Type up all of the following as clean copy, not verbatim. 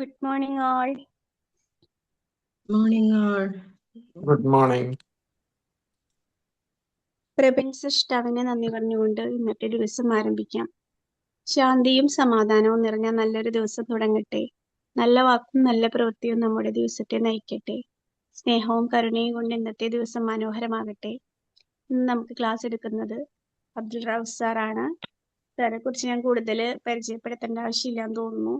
Good morning, all. Morning all. Good morning. പ്രപഞ്ച സൃഷ്ടാവിനെ നന്ദി പറഞ്ഞുകൊണ്ട് ഇന്നത്തെ ദിവസം ആരംഭിക്കാം. ശാന്തിയും സമാധാനവും നിറഞ്ഞ നല്ലൊരു ദിവസം തുടങ്ങട്ടെ. നല്ല വാക്കും നല്ല പ്രവൃത്തിയും നമ്മുടെ ദിവസത്തെ നയിക്കട്ടെ. സ്നേഹവും കരുണയും കൊണ്ട് ഇന്നത്തെ ദിവസം മനോഹരമാകട്ടെ. ഇന്ന് നമുക്ക് ക്ലാസ് എടുക്കുന്നത് അബ്ദുൾ റൌഫ് സാറാണ്. സാറെ കുറിച്ച് ഞാൻ കൂടുതൽ പരിചയപ്പെടുത്തേണ്ട ആവശ്യമില്ലാന്ന് തോന്നുന്നു.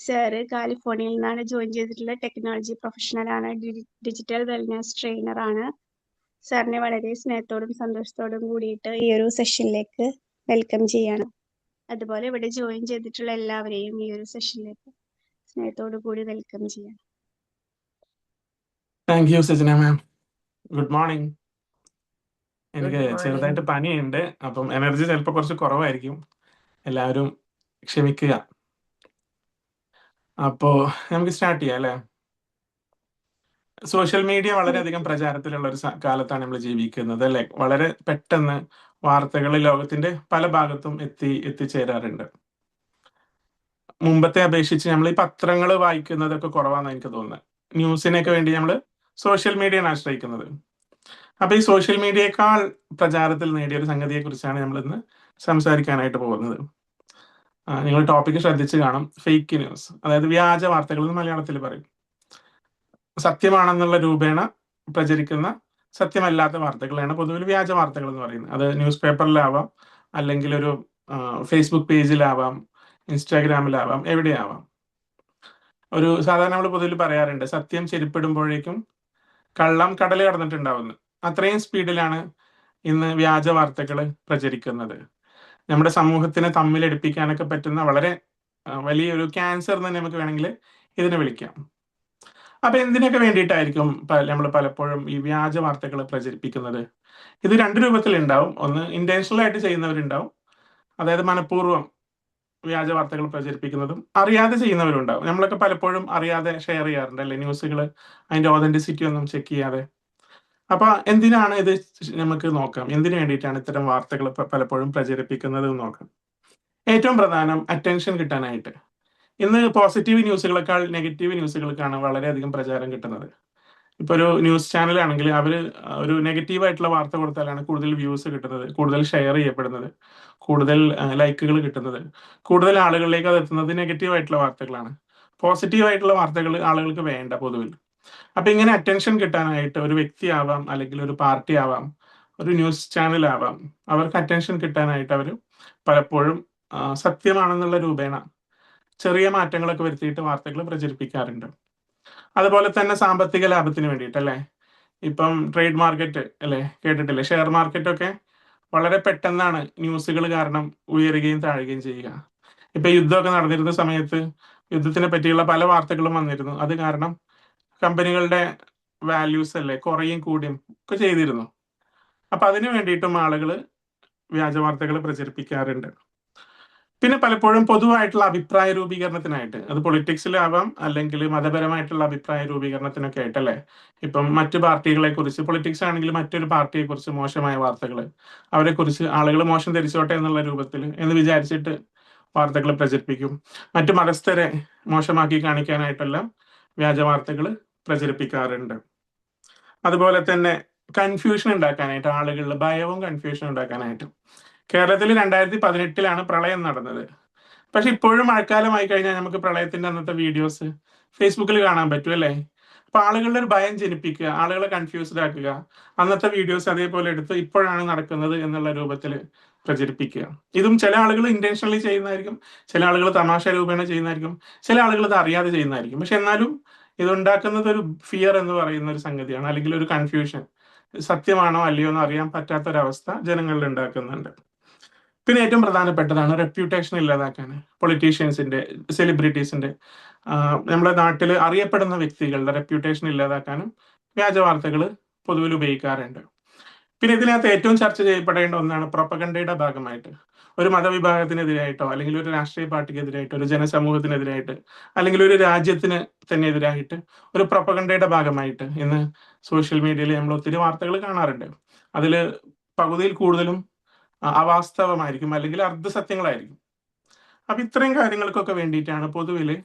സാറ് കാലിഫോർണിയയിൽ നിന്നാണ് ജോയിൻ ചെയ്തിട്ടുള്ള ടെക്നോളജി പ്രൊഫഷണലാണ്, ഡിജിറ്റൽ വെൽനസ് ട്രെയിനറാണ്. സാറിനെ വളരെ സ്നേഹത്തോടും സന്തോഷത്തോടും കൂടിയിട്ട് ഈ ഒരു സെഷനിലേക്ക് വെൽക്കം ചെയ്യാണ്. അതുപോലെ ഇവിടെ ജോയിൻ ചെയ്തിട്ടുള്ള എല്ലാവരെയും ഈ ഒരു സെഷനിലേക്ക് സ്നേഹത്തോടു കൂടി വെൽക്കം ചെയ്യാണ്. Thank you, Sajna ma'am. Good morning. എനിക്ക് Good morning. ചെറുതായിട്ട് പനിയുണ്ട്, അപ്പം എനർജി ചിലപ്പോൾ കുറച്ച് കുറവായിരിക്കും. എല്ലാവരും ക്ഷമിക്കുക. അപ്പോ നമുക്ക് സ്റ്റാർട്ട് ചെയ്യാം അല്ലേ? സോഷ്യൽ മീഡിയ വളരെയധികം പ്രചാരത്തിലുള്ള ഒരു കാലത്താണ് നമ്മൾ ജീവിക്കുന്നത് അല്ലെ. വളരെ പെട്ടെന്ന് വാർത്തകൾ ലോകത്തിന്റെ പല ഭാഗത്തും എത്തിച്ചേരാറുണ്ട്. മുമ്പത്തെ അപേക്ഷിച്ച് നമ്മൾ ഈ പത്രങ്ങൾ വായിക്കുന്നതൊക്കെ കുറവാണെന്ന് എനിക്ക് തോന്നുന്നത്. ന്യൂസിനൊക്കെ വേണ്ടി നമ്മൾ സോഷ്യൽ മീഡിയയാണ് ആശ്രയിക്കുന്നത്. അപ്പൊ ഈ സോഷ്യൽ മീഡിയയേക്കാൾ പ്രചാരത്തിൽ നേടിയ ഒരു സംഗതിയെ കുറിച്ചാണ് നമ്മൾ ഇന്ന് സംസാരിക്കാനായിട്ട് പോകുന്നത്. നിങ്ങൾ ടോപ്പിക്ക് ശ്രദ്ധിച്ച് കാണും. ഫേക്ക് ന്യൂസ്, അതായത് വ്യാജ വാർത്തകൾ എന്ന് മലയാളത്തിൽ പറയും. സത്യമാണെന്നുള്ള രൂപേണ പ്രചരിക്കുന്ന സത്യമല്ലാത്ത വാർത്തകളാണ് പൊതുവിൽ വ്യാജ വാർത്തകൾ എന്ന് പറയുന്നത്. അത് ന്യൂസ് പേപ്പറിലാവാം, അല്ലെങ്കിൽ ഒരു ഫേസ്ബുക്ക് പേജിലാവാം, ഇൻസ്റ്റാഗ്രാമിലാവാം, എവിടെയാവാം. ഒരു സാധാരണ നമ്മൾ പൊതുവിൽ പറയാറുണ്ട്, സത്യം ചെരിപ്പിടുമ്പോഴേക്കും കള്ളം കടൽ കടന്നിട്ടുണ്ടാവുന്നു. അത്രയും സ്പീഡിലാണ് ഇന്ന് വ്യാജ വാർത്തകൾ പ്രചരിക്കുന്നത്. നമ്മുടെ സമൂഹത്തിനെ തമ്മിലടിപ്പിക്കാനൊക്കെ പറ്റുന്ന വളരെ വലിയൊരു ക്യാൻസർ എന്ന് നമുക്ക് വേണമെങ്കിൽ ഇതിനെ വിളിക്കാം. അപ്പൊ എന്തിനൊക്കെ വേണ്ടിയിട്ടായിരിക്കും നമ്മൾ പലപ്പോഴും ഈ വ്യാജ വാർത്തകൾ പ്രചരിപ്പിക്കുന്നത്? ഇത് രണ്ട് രൂപത്തിൽ ഉണ്ടാവും. ഒന്ന്, ഇന്റൻഷണൽ ആയിട്ട് ചെയ്യുന്നവരുണ്ടാവും, അതായത് മനഃപൂർവ്വം വ്യാജ വാർത്തകൾ പ്രചരിപ്പിക്കുന്നതും. അറിയാതെ ചെയ്യുന്നവരുണ്ടാവും. നമ്മളൊക്കെ പലപ്പോഴും അറിയാതെ ഷെയർ ചെയ്യാറുണ്ട് അല്ലെ ന്യൂസുകൾ, അതിന്റെ ഓതന്റിസിറ്റി ഒന്നും ചെക്ക് ചെയ്യാതെ. അപ്പൊ എന്തിനാണ് ഇത് നമുക്ക് നോക്കാം. എന്തിനു വേണ്ടിയിട്ടാണ് ഇത്തരം വാർത്തകൾ പലപ്പോഴും പ്രചരിപ്പിക്കുന്നത് എന്ന് നോക്കാം. ഏറ്റവും പ്രധാനം അറ്റൻഷൻ കിട്ടാനായിട്ട്. ഇന്ന് പോസിറ്റീവ് ന്യൂസുകളെക്കാൾ നെഗറ്റീവ് ന്യൂസുകൾക്കാണ് വളരെയധികം പ്രചാരം കിട്ടുന്നത്. ഇപ്പൊ ഒരു ന്യൂസ് ചാനൽ ആണെങ്കിൽ അവര് ഒരു നെഗറ്റീവ് ആയിട്ടുള്ള വാർത്ത കൊടുത്താലാണ് കൂടുതൽ വ്യൂസ് കിട്ടുന്നത്, കൂടുതൽ ഷെയർ ചെയ്യപ്പെടുന്നത്, കൂടുതൽ ലൈക്കുകൾ കിട്ടുന്നത്, കൂടുതൽ ആളുകളിലേക്ക് അത് എത്തുന്നത് നെഗറ്റീവ് ആയിട്ടുള്ള വാർത്തകളാണ്. പോസിറ്റീവ് ആയിട്ടുള്ള വാർത്തകൾ ആളുകൾക്ക് വേണ്ട പൊതുവിൽ. അപ്പൊ ഇങ്ങനെ അറ്റൻഷൻ കിട്ടാനായിട്ട് ഒരു വ്യക്തി ആവാം, അല്ലെങ്കിൽ ഒരു പാർട്ടി ആവാം, ഒരു ന്യൂസ് ചാനൽ ആവാം, അവർക്ക് അറ്റൻഷൻ കിട്ടാനായിട്ട് അവർ പലപ്പോഴും സത്യമാണെന്നുള്ള രൂപേണ ചെറിയ മാറ്റങ്ങളൊക്കെ വരുത്തിയിട്ട് വാർത്തകൾ പ്രചരിപ്പിക്കാറുണ്ട്. അതുപോലെ തന്നെ സാമ്പത്തിക ലാഭത്തിന് വേണ്ടിയിട്ട് അല്ലെ. ഇപ്പം ട്രേഡ് മാർക്കറ്റ് അല്ലെ, കേട്ടിട്ടില്ലേ? ഷെയർ മാർക്കറ്റ് ഒക്കെ വളരെ പെട്ടെന്നാണ് ന്യൂസുകൾ കാരണം ഉയരുകയും താഴുകയും ചെയ്യുക. ഇപ്പൊ യുദ്ധമൊക്കെ നടന്നിരുന്ന സമയത്ത് യുദ്ധത്തിനെ പറ്റിയുള്ള പല വാർത്തകളും വന്നിരുന്നു. അത് കാരണം കമ്പനികളുടെ വാല്യൂസ് അല്ലെ കുറയും കൂടിയും ഒക്കെ ചെയ്തിരുന്നു. അപ്പൊ അതിനു വേണ്ടിയിട്ടും ആളുകൾ വ്യാജ വാർത്തകൾ പ്രചരിപ്പിക്കാറുണ്ട്. പിന്നെ പലപ്പോഴും പൊതുവായിട്ടുള്ള അഭിപ്രായ രൂപീകരണത്തിനായിട്ട്, അത് പൊളിറ്റിക്സിലാവാം, അല്ലെങ്കിൽ മതപരമായിട്ടുള്ള അഭിപ്രായ രൂപീകരണത്തിനൊക്കെ ആയിട്ടല്ലേ. ഇപ്പം മറ്റു പാർട്ടികളെ കുറിച്ച്, പൊളിറ്റിക്സ് ആണെങ്കിൽ മറ്റൊരു പാർട്ടിയെ കുറിച്ച് മോശമായ വാർത്തകൾ, അവരെ കുറിച്ച് ആളുകൾ മോശം ധരിച്ചോട്ടെ എന്നുള്ള രൂപത്തിൽ എന്ന് വിചാരിച്ചിട്ട് വാർത്തകൾ പ്രചരിപ്പിക്കും. മറ്റു മതസ്ഥരെ മോശമാക്കി കാണിക്കാനായിട്ടെല്ലാം വ്യാജ വാർത്തകൾ പ്രചരിപ്പിക്കാറുണ്ട്. അതുപോലെ തന്നെ കൺഫ്യൂഷൻ ഉണ്ടാക്കാനായിട്ട്, ആളുകളിൽ ഭയവും കൺഫ്യൂഷൻ ഉണ്ടാക്കാനായിട്ട്. കേരളത്തിൽ 2018 പ്രളയം നടന്നത്. പക്ഷെ ഇപ്പോഴും മഴക്കാലമായി കഴിഞ്ഞാൽ നമുക്ക് പ്രളയത്തിന്റെ അന്നത്തെ വീഡിയോസ് ഫേസ്ബുക്കിൽ കാണാൻ പറ്റും അല്ലേ. അപ്പൊ ആളുകളുടെ ഒരു ഭയം ജനിപ്പിക്കുക, ആളുകളെ കൺഫ്യൂസ്ഡ് ആക്കുക, അന്നത്തെ വീഡിയോസ് അതേപോലെ എടുത്ത് ഇപ്പോഴാണ് നടക്കുന്നത് എന്നുള്ള രൂപത്തിൽ പ്രചരിപ്പിക്കുക. ഇതും ചില ആളുകൾ ഇന്റൻഷനലി ചെയ്യുന്നതായിരിക്കും, ചില ആളുകൾ തമാശ രൂപേണ ചെയ്യുന്നതായിരിക്കും, ചില ആളുകൾ ഇത് അറിയാതെ ചെയ്യുന്നതായിരിക്കും. പക്ഷെ എന്നാലും ഇതുണ്ടാക്കുന്നത് ഒരു ഫിയർ എന്ന് പറയുന്ന ഒരു സംഗതിയാണ്, അല്ലെങ്കിൽ ഒരു കൺഫ്യൂഷൻ. സത്യമാണോ അല്ലയോ എന്ന് അറിയാൻ പറ്റാത്തൊരവസ്ഥ ജനങ്ങളിൽ ഉണ്ടാക്കുന്നുണ്ട്. പിന്നെ ഏറ്റവും പ്രധാനപ്പെട്ടതാണ് റെപ്യൂട്ടേഷൻ ഇല്ലാതാക്കാൻ. പൊളിറ്റീഷ്യൻസിന്റെ, സെലിബ്രിറ്റീസിന്റെ, നമ്മുടെ നാട്ടിൽ അറിയപ്പെടുന്ന വ്യക്തികളുടെ റെപ്യൂട്ടേഷൻ ഇല്ലാതാക്കാനും വ്യാജ വാർത്തകൾ പൊതുവിൽ ഉപയോഗിക്കാറുണ്ട്. പിന്നെ ഇതിനകത്ത് ഏറ്റവും ചർച്ച ചെയ്യപ്പെടേണ്ട ഒന്നാണ് പ്രൊപ്പഗണ്ടയുടെ ഭാഗമായിട്ട് ഒരു മതവിഭാഗത്തിനെതിരായിട്ടോ, അല്ലെങ്കിൽ ഒരു രാഷ്ട്രീയ പാർട്ടിക്കെതിരായിട്ടോ, ഒരു ജനസമൂഹത്തിനെതിരായിട്ട്, അല്ലെങ്കിൽ ഒരു രാജ്യത്തിന് തന്നെ എതിരായിട്ട് ഒരു പ്രൊപ്പഗണ്ടയുടെ ഭാഗമായിട്ട് ഇന്ന് സോഷ്യൽ മീഡിയയിൽ നമ്മൾ ഒത്തിരി വാർത്തകൾ കാണാറുണ്ട്. അതിൽ പകുതിയിൽ കൂടുതലും അവാസ്തവമായിരിക്കും, അല്ലെങ്കിൽ അർദ്ധസത്യങ്ങളായിരിക്കും. അപ്പൊ ഇത്രയും കാര്യങ്ങൾക്കൊക്കെ വേണ്ടിയിട്ടാണ് പൊതുവില്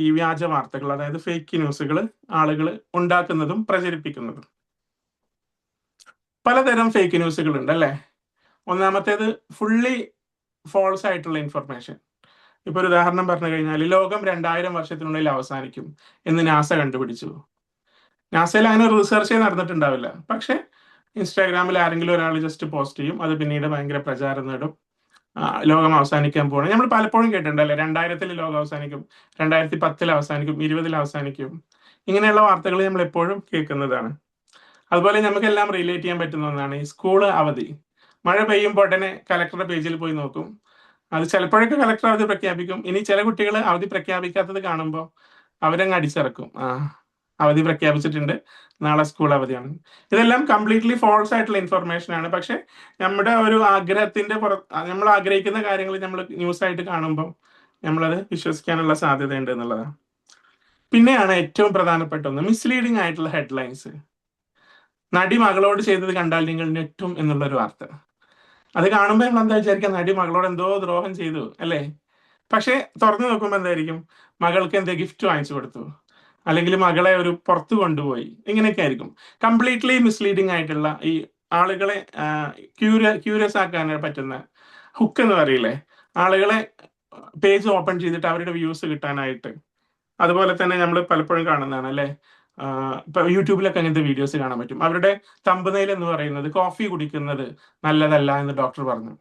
ഈ വ്യാജ വാർത്തകൾ, അതായത് ഫേക്ക് ന്യൂസുകൾ ആളുകൾ ഉണ്ടാക്കുന്നതും പ്രചരിപ്പിക്കുന്നതും. പലതരം ഫേക്ക് ന്യൂസുകൾ ഉണ്ട് അല്ലേ? ഒന്നാമത്തേത് ഫുള്ളി ഫോൾസ് ആയിട്ടുള്ള ഇൻഫർമേഷൻ. ഇപ്പൊ ഒരു ഉദാഹരണം പറഞ്ഞു കഴിഞ്ഞാൽ, ലോകം 2000 വർഷത്തിനുള്ളിൽ അവസാനിക്കും എന്ന് നാസ കണ്ടുപിടിച്ചു. നാസയിൽ അങ്ങനെ റിസർച്ചേ നടന്നിട്ടുണ്ടാവില്ല, പക്ഷെ ഇൻസ്റ്റാഗ്രാമിൽ ആരെങ്കിലും ഒരാൾ ജസ്റ്റ് പോസ്റ്റ് ചെയ്യും, അത് പിന്നീട് ഭയങ്കര പ്രചാരം നേടും. ലോകം അവസാനിക്കാൻ പോകണം. നമ്മൾ പലപ്പോഴും കേട്ടിട്ടുണ്ടല്ലേ, 2000 ലോകം അവസാനിക്കും, 2010 അവസാനിക്കും, 2020 അവസാനിക്കും. ഇങ്ങനെയുള്ള വാർത്തകൾ നമ്മൾ എപ്പോഴും കേൾക്കുന്നതാണ്. അതുപോലെ നമുക്കെല്ലാം റിലേറ്റ് ചെയ്യാൻ പറ്റുന്ന ഒന്നാണ് ഈ സ്കൂള് അവധി. മഴ പെയ്യുമ്പോൾ ഉടനെ കലക്ടറുടെ പേജിൽ പോയി നോക്കും. അത് ചിലപ്പോഴൊക്കെ കലക്ടർ അവധി പ്രഖ്യാപിക്കും. ഇനി ചില കുട്ടികൾ അവധി പ്രഖ്യാപിക്കാത്തത് കാണുമ്പോൾ അവരങ്ങ് അടിച്ചിറക്കും, അവധി പ്രഖ്യാപിച്ചിട്ടുണ്ട്, നാളെ സ്കൂൾ അവധിയാണ്. ഇതെല്ലാം കംപ്ലീറ്റ്ലി ഫോൾസ് ആയിട്ടുള്ള ഇൻഫർമേഷൻ ആണ്. പക്ഷെ നമ്മുടെ ഒരു ആഗ്രഹത്തിന്റെ നമ്മൾ ആഗ്രഹിക്കുന്ന കാര്യങ്ങൾ നമ്മൾ ന്യൂസ് ആയിട്ട് കാണുമ്പോൾ നമ്മളത് വിശ്വസിക്കാനുള്ള സാധ്യതയുണ്ട് എന്നുള്ളതാണ്. പിന്നെയാണ് ഏറ്റവും പ്രധാനപ്പെട്ട ഒന്ന്, മിസ്ലീഡിംഗ് ആയിട്ടുള്ള ഹെഡ്ലൈൻസ്. നടി മകളോട് ചെയ്തത് കണ്ടാൽ നിങ്ങൾ ഞെട്ടും എന്നുള്ളൊരു വാർത്ത. അത് കാണുമ്പോൾ നമ്മൾ എന്താ വിചാരിക്കുക, നടി മകളോട് എന്തോ ദ്രോഹം ചെയ്തു അല്ലേ? പക്ഷെ തുറന്നു നോക്കുമ്പോൾ എന്തായിരിക്കും, മകൾക്ക് എന്തോ ഗിഫ്റ്റ് വാങ്ങിച്ചു കൊടുത്തു, അല്ലെങ്കിൽ മകളെ ഒരു പുറത്തു കൊണ്ടുപോയി, ഇങ്ങനെയൊക്കെ ആയിരിക്കും. കംപ്ലീറ്റ്ലി മിസ്ലീഡിംഗ് ആയിട്ടുള്ള, ഈ ആളുകളെ ക്യൂരിയസ് ആക്കാൻ പറ്റുന്ന ഹുക്ക് എന്ന് പറയില്ലേ, ആളുകളെ പേജ് ഓപ്പൺ ചെയ്തിട്ട് അവരുടെ വ്യൂസ് കിട്ടാനായിട്ട്. അതുപോലെ തന്നെ നമ്മൾ പലപ്പോഴും കാണുന്നതാണ് അല്ലെ, ഇപ്പൊ യൂട്യൂബിലൊക്കെ അങ്ങനത്തെ വീഡിയോസ് കാണാൻ പറ്റും. അവരുടെ തമ്പനെയിൽ എന്ന് പറയുന്നത് കോഫി കുടിക്കുന്നത് നല്ലതല്ല എന്ന് ഡോക്ടർ പറഞ്ഞു.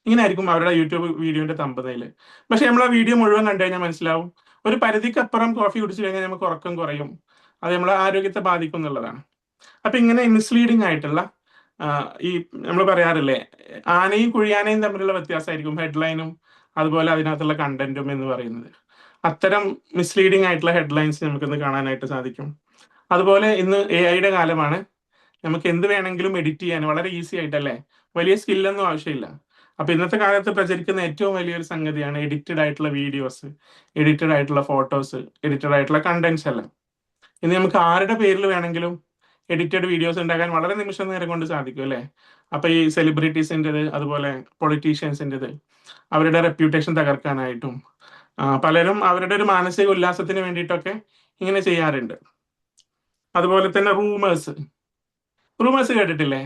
ഇങ്ങനെ ആയിരിക്കും അവരുടെ യൂട്യൂബ് വീഡിയോന്റെ തമ്പനെയില്. പക്ഷെ നമ്മൾ ആ വീഡിയോ മുഴുവൻ കണ്ടു കഴിഞ്ഞാൽ മനസ്സിലാവും, ഒരു പരിധിക്കപ്പുറം കോഫി കുടിച്ചു കഴിഞ്ഞാൽ നമുക്ക് ഉറക്കം കുറയും, അത് നമ്മളെ ആരോഗ്യത്തെ ബാധിക്കും എന്നുള്ളതാണ്. അപ്പൊ ഇങ്ങനെ മിസ്ലീഡിംഗ് ആയിട്ടുള്ള, ഈ നമ്മൾ പറയാറില്ലേ, ആനയും കുഴിയാനയും തമ്മിലുള്ള വ്യത്യാസമായിരിക്കും ഹെഡ്ലൈനും അതുപോലെ അതിനകത്തുള്ള കണ്ടന്റും എന്ന് പറയുന്നത്. അത്തരം മിസ്ലീഡിംഗ് ആയിട്ടുള്ള ഹെഡ്ലൈൻസ് നമുക്കിന്ന് കാണാനായിട്ട് സാധിക്കും. അതുപോലെ ഇന്ന് AI കാലമാണ്. നമുക്ക് എന്ത് വേണമെങ്കിലും എഡിറ്റ് ചെയ്യാൻ വളരെ ഈസി ആയിട്ടല്ലേ, വലിയ സ്കില്ലൊന്നും ആവശ്യമില്ല. അപ്പൊ ഇന്നത്തെ കാലത്ത് പ്രചരിക്കുന്ന ഏറ്റവും വലിയൊരു സംഗതിയാണ് എഡിറ്റഡ് ആയിട്ടുള്ള വീഡിയോസ്, എഡിറ്റഡ് ആയിട്ടുള്ള ഫോട്ടോസ്, എഡിറ്റഡ് ആയിട്ടുള്ള കണ്ടന്റ്സ് എല്ലാം. ഇന്ന് നമുക്ക് ആരുടെ പേരിൽ വേണമെങ്കിലും എഡിറ്റഡ് വീഡിയോസ് ഉണ്ടാക്കാൻ വളരെ നിമിഷ നേരം കൊണ്ട് സാധിക്കും അല്ലേ? അപ്പൊ ഈ സെലിബ്രിറ്റീസിൻ്റെത്, അതുപോലെ പൊളിറ്റീഷ്യൻസിൻ്റെത്, അവരുടെ റെപ്യൂട്ടേഷൻ തകർക്കാനായിട്ടും പലരും അവരുടെ ഒരു മാനസിക ഉല്ലാസത്തിന് വേണ്ടിയിട്ടൊക്കെ ഇങ്ങനെ ചെയ്യാറുണ്ട്. അതുപോലെ തന്നെ റൂമേഴ്സ് കേട്ടിട്ടില്ലേ?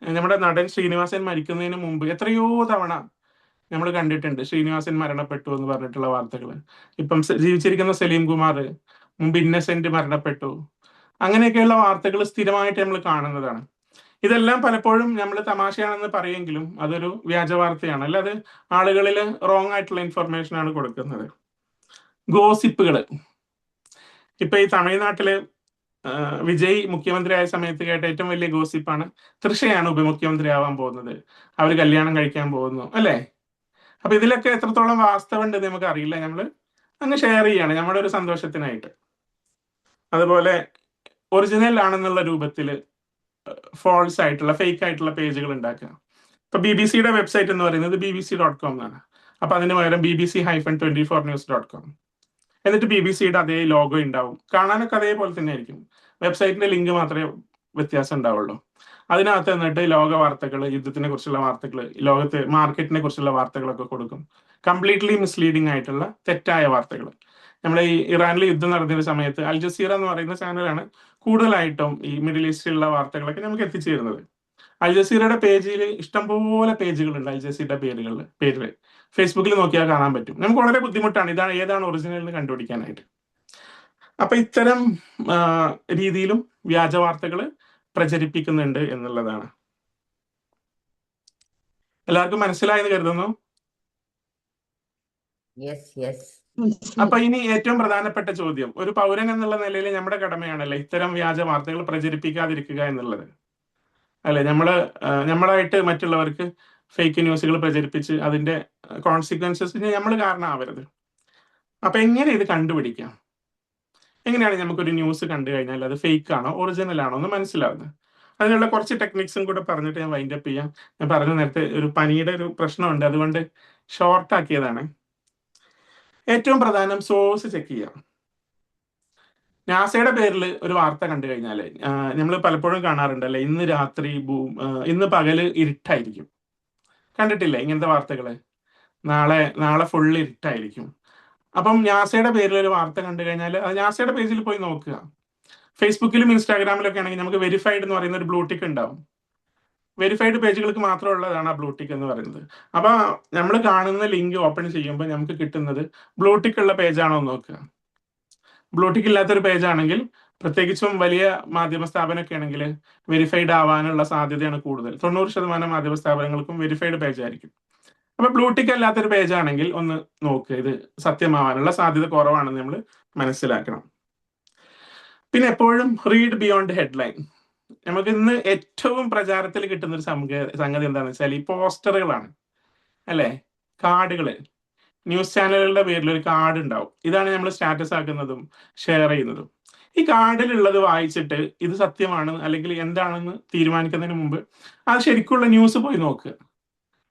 നമ്മുടെ നടൻ ശ്രീനിവാസൻ മരിക്കുന്നതിന് മുമ്പ് എത്രയോ തവണ നമ്മൾ കണ്ടിട്ടുണ്ട് ശ്രീനിവാസൻ മരണപ്പെട്ടു എന്ന് പറഞ്ഞിട്ടുള്ള വാർത്തകൾ. ഇപ്പം ജീവിച്ചിരിക്കുന്ന സലീം കുമാർ, മുമ്പ് ഇന്നസെന്റ് മരണപ്പെട്ടു, അങ്ങനെയൊക്കെയുള്ള വാർത്തകൾ സ്ഥിരമായിട്ട് നമ്മൾ കാണുന്നതാണ്. ഇതെല്ലാം പലപ്പോഴും നമ്മൾ തമാശയാണെന്ന് പറയുമെങ്കിലും അതൊരു വ്യാജ വാർത്തയാണ്, അല്ലാതെ ആളുകളിൽ റോങ് ആയിട്ടുള്ള ഇൻഫർമേഷൻ ആണ് കൊടുക്കുന്നത്. ഗോസിപ്പുകൾ. ഇപ്പൊ ഈ തമിഴ്നാട്ടില് വിജയ് മുഖ്യമന്ത്രിയായ സമയത്ത് കേട്ട ഏറ്റവും വലിയ ഗോസിപ്പാണ് തൃഷയാണ് ഉപമുഖ്യമന്ത്രി ആവാൻ പോകുന്നത്, അവർ കല്യാണം കഴിക്കാൻ പോകുന്നു അല്ലേ? അപ്പൊ ഇതിലൊക്കെ എത്രത്തോളം വാസ്തവം ഉണ്ടെന്ന് നമുക്ക് അറിയില്ല, നമ്മൾ അങ്ങ് ഷെയർ ചെയ്യാണ് നമ്മുടെ ഒരു സന്തോഷത്തിനായിട്ട്. അതുപോലെ ഒറിജിനൽ ആണെന്നുള്ള രൂപത്തിൽ ഫോൾസ് ആയിട്ടുള്ള, ഫേക്ക് ആയിട്ടുള്ള പേജുകൾ ഉണ്ടാക്കുക. ഇപ്പൊ BBC വെബ്സൈറ്റ് എന്ന് പറയുന്നത് bbc.com എന്നാണ്. അപ്പൊ അതിന് പകരം bbc-24news.com, എന്നിട്ട് BBC അതേ ലോഗോ ഉണ്ടാവും, കാണാനൊക്കെ അതേപോലെ തന്നെ ആയിരിക്കും. വെബ്സൈറ്റിന്റെ ലിങ്ക് മാത്രമേ വ്യത്യാസം ഉണ്ടാവുള്ളൂ. അതിനകത്ത് എന്നിട്ട് ലോക വാർത്തകൾ, യുദ്ധത്തിനെ കുറിച്ചുള്ള വാർത്തകൾ, ലോകത്തെ മാർക്കറ്റിനെ കുറിച്ചുള്ള വാർത്തകളൊക്കെ കൊടുക്കും. കംപ്ലീറ്റ്ലി മിസ്ലീഡിംഗ് ആയിട്ടുള്ള തെറ്റായ വാർത്തകൾ. നമ്മുടെ ഈ ഇറാനിൽ യുദ്ധം നടന്നിരുന്ന സമയത്ത് അൽ ജസീറ എന്ന് പറയുന്ന ചാനലാണ് കൂടുതലായിട്ടും ഈ മിഡിൽ ഈസ്റ്റിലുള്ള വാർത്തകളൊക്കെ നമുക്ക് എത്തിച്ചേരുന്നത്. അൽ ജസീറയുടെ പേജിൽ ഇഷ്ടംപോലെ പേജുകളുണ്ട്, അൽ ജസീറയുടെ പേരിൽ ഫേസ്ബുക്കിൽ നോക്കിയാൽ കാണാൻ പറ്റും. നമുക്ക് വളരെ ബുദ്ധിമുട്ടാണ് ഏതാണ് ഒറിജിനൽ എന്ന് കണ്ടുപിടിക്കാനായിട്ട്. അപ്പൊ ഇത്തരം രീതിയിലും വ്യാജ വാർത്തകൾ പ്രചരിപ്പിക്കുന്നുണ്ട് എന്നുള്ളതാണ്. എല്ലാവർക്കും മനസ്സിലായെന്ന് കരുതുന്നു. അപ്പൊ ഇനി ഏറ്റവും പ്രധാനപ്പെട്ട ചോദ്യം, ഒരു പൗരൻ എന്നുള്ള നിലയിൽ നമ്മുടെ കടമയാണല്ലേ ഇത്തരം വ്യാജ വാർത്തകൾ പ്രചരിപ്പിക്കാതിരിക്കുക എന്നുള്ളത് അല്ലെ? നമ്മളായിട്ട് മറ്റുള്ളവർക്ക് ഫേക്ക് ന്യൂസുകൾ പ്രചരിപ്പിച്ച് അതിന്റെ കോൺസിക്വൻസസിന് നമ്മൾ കാരണമാവരുത്. അപ്പൊ എങ്ങനെ ഇത് കണ്ടുപിടിക്കാം? എങ്ങനെയാണ് നമുക്കൊരു ന്യൂസ് കണ്ടു കഴിഞ്ഞാൽ അത് ഫേക്ക് ആണോ ഒറിജിനൽ ആണോ എന്ന് മനസ്സിലാവുന്നത്? അതിനുള്ള കുറച്ച് ടെക്നിക്സും കൂടെ പറഞ്ഞിട്ട് ഞാൻ വൈൻഡ് അപ്പ് ചെയ്യാം. ഞാൻ പറഞ്ഞ നേരത്തെ ഒരു പനിയുടെ ഒരു പ്രശ്നമുണ്ട്, അതുകൊണ്ട് ഷോർട്ട് ആക്കിയതാണ്. ഏറ്റവും പ്രധാനം സോഴ്സ് ചെക്ക് ചെയ്യാം. നാസയുടെ പേരിൽ ഒരു വാർത്ത കണ്ടു കഴിഞ്ഞാൽ നമ്മൾ പലപ്പോഴും കാണാറുണ്ട് അല്ലെ, ഇന്ന് പകല് ഇരുട്ടായിരിക്കും. കണ്ടിട്ടില്ലേ ഇങ്ങനത്തെ വാർത്തകള്? നാളെ ഫുള്ള് ഇരുട്ടായിരിക്കും. അപ്പം നാസയുടെ പേരിൽ ഒരു വാർത്ത കണ്ടു കഴിഞ്ഞാൽ അത് നാസയുടെ പേജിൽ പോയി നോക്കുക. ഫേസ്ബുക്കിലും ഇൻസ്റ്റാഗ്രാമിലൊക്കെ ആണെങ്കിൽ നമുക്ക് വെരിഫൈഡ് എന്ന് പറയുന്ന ഒരു ബ്ലൂടിക്ക് ഉണ്ടാവും. വെരിഫൈഡ് പേജുകൾക്ക് മാത്രമുള്ളതാണ് ആ ബ്ലൂടിക്ക് എന്ന് പറയുന്നത്. അപ്പൊ നമ്മൾ കാണുന്ന ലിങ്ക് ഓപ്പൺ ചെയ്യുമ്പോൾ നമുക്ക് കിട്ടുന്നത് ബ്ലൂടിക്ക് ഉള്ള പേജാണോ എന്ന് നോക്കുക. ബ്ലൂടിക്ക് ഇല്ലാത്തൊരു പേജ് ആണെങ്കിൽ, പ്രത്യേകിച്ചും വലിയ മാധ്യമ സ്ഥാപനമൊക്കെ ആണെങ്കിൽ വെരിഫൈഡ് ആവാനുള്ള സാധ്യതയാണ് കൂടുതൽ. 90% മാധ്യമ സ്ഥാപനങ്ങൾക്കും വെരിഫൈഡ് പേജ് ആയിരിക്കും. അപ്പൊ ബ്ലൂടിക്ക് അല്ലാത്തൊരു പേജ് ആണെങ്കിൽ ഒന്ന് നോക്കുക, ഇത് സത്യമാവാനുള്ള സാധ്യത കുറവാണെന്ന് നമ്മൾ മനസ്സിലാക്കണം. പിന്നെ എപ്പോഴും റീഡ് ബിയോണ്ട് ഹെഡ്ലൈൻ. നമുക്ക് ഇന്ന് ഏറ്റവും പ്രചാരത്തിൽ കിട്ടുന്ന ഒരു സംഗതി എന്താണെന്ന് വെച്ചാൽ ഈ പോസ്റ്ററുകളാണ്, അല്ലെ? കാർഡുകള്. ന്യൂസ് ചാനലുകളുടെ പേരിൽ ഒരു കാർഡ് ഉണ്ടാവും. ഇതാണ് നമ്മൾ സ്റ്റാറ്റസ് ആക്കുന്നതും ഷെയർ ചെയ്യുന്നതും. ഈ കാർഡിലുള്ളത് വായിച്ചിട്ട് ഇത് സത്യമാണ് അല്ലെങ്കിൽ എന്താണെന്ന് തീരുമാനിക്കുന്നതിന് മുമ്പ് അത് ശരിക്കുള്ള ന്യൂസ് പോയി നോക്കുക.